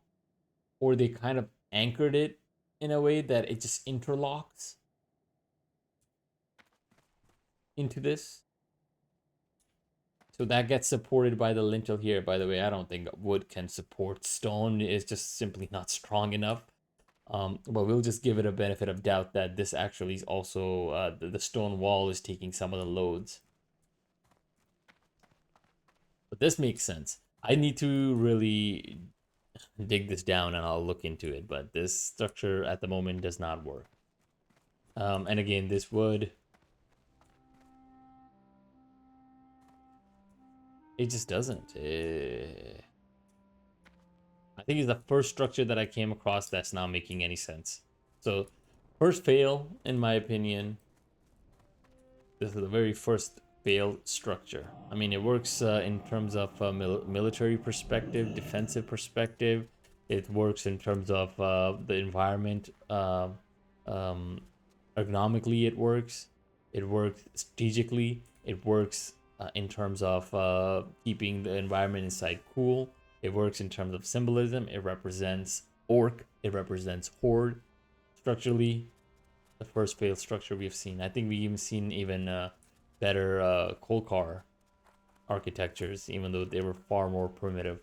or they kind of anchored it in a way that it just interlocks into this. So that gets supported by the lintel here. By the way, I don't think wood can support stone. It's just simply not strong enough. But we'll just give it a benefit of doubt that this actually is also, the stone wall is taking some of the loads. But this makes sense. I need to really dig this down and I'll look into it. But this structure at the moment does not work. And again, this wood, it just doesn't. I think it's the first structure that I came across that's not making any sense. So, first fail, in my opinion. This is the very first failed structure. I mean, it works in terms of military perspective, defensive perspective. It works in terms of the environment. Ergonomically, it works. It works strategically. It works in terms of keeping the environment inside cool. It works in terms of symbolism. It represents orc. It represents horde. Structurally, the first failed structure we've seen. I think we've even seen better coal car architectures, even though they were far more primitive.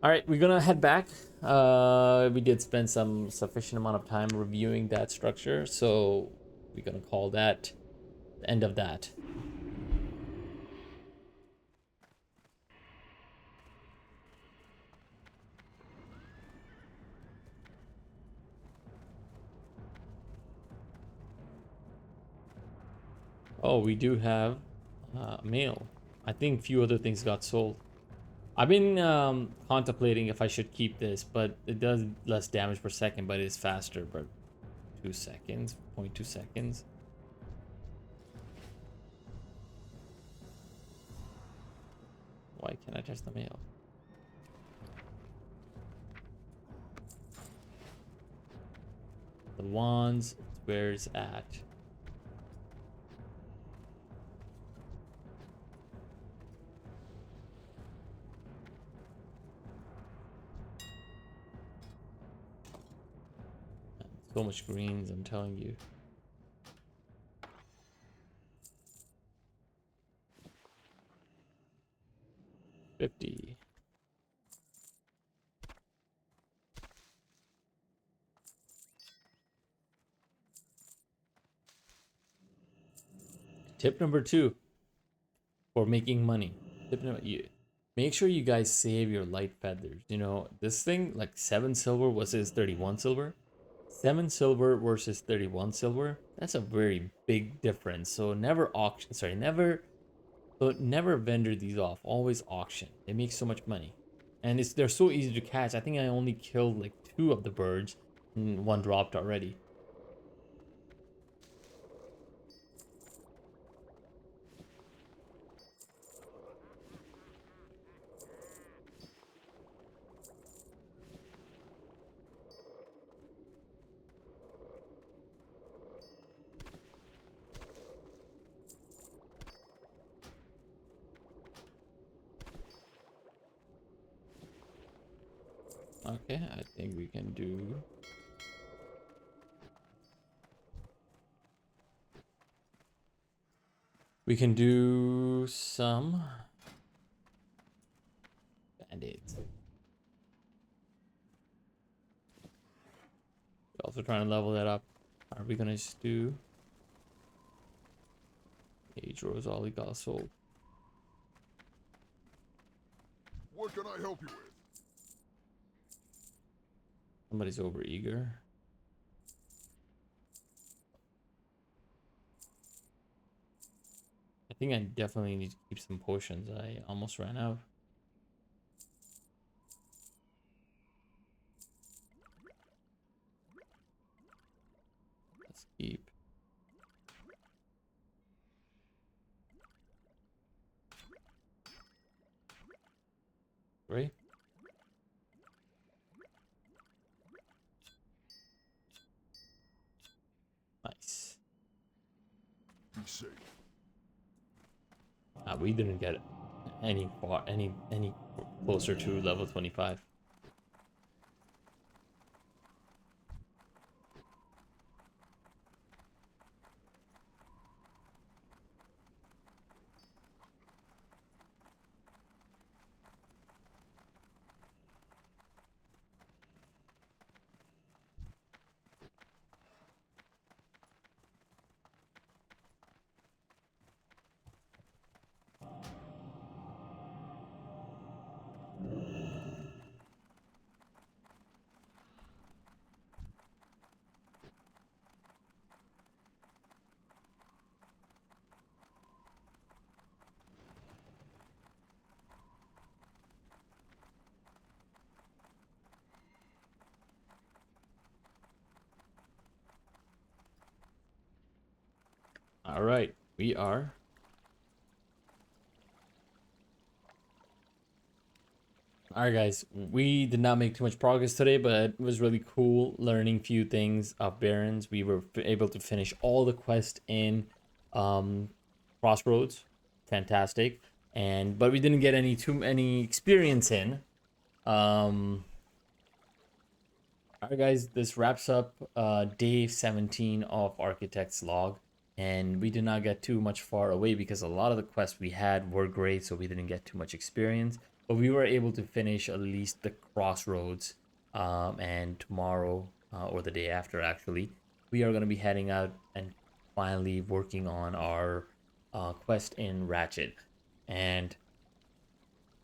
All right, we're gonna head back. We did spend some sufficient amount of time reviewing that structure, so we're gonna call that the end of that. Oh, we do have mail. I think a few other things got sold. I've been contemplating if I should keep this, but it does less damage per second, but it's faster. But 2 seconds, 0.2 seconds. Why can't I touch the mail? The wands, where it's at. So much greens, I'm telling you. $50. Tip number 2 for making money. Tip number you make sure you guys save your light feathers. You know, this thing like 7 silver versus 31 silver. 7 silver versus 31 silver. That's a very big difference. So never auction, sorry, never vendor these off. Always auction. They make so much money. And they're so easy to catch. I think I only killed like 2 of the birds and 1 dropped already. Okay, I think we can do. We can do some band-aids. Also trying to level that up. Are we gonna just do Age Rose Ollie got sold? What can I help you with? Somebody's over eager. I think I definitely need to keep some potions. I almost ran out. Let's keep. Right? Nice. Be safe. We didn't get any closer to level 25. All right, we are. All right, guys, we did not make too much progress today, but it was really cool learning few things of Barrens. We were able to finish all the quests in Crossroads. Fantastic. But we didn't get too many experience in. All right, guys, this wraps up day 17 of Architect's log. And we did not get too much far away because a lot of the quests we had were great, so we didn't get too much experience. But we were able to finish at least the Crossroads. And tomorrow, or the day after actually, we are going to be heading out and finally working on our quest in Ratchet. And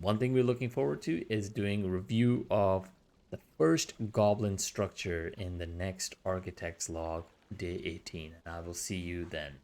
one thing we're looking forward to is doing a review of the first goblin structure in the next Architect's log, day 18. And I will see you then.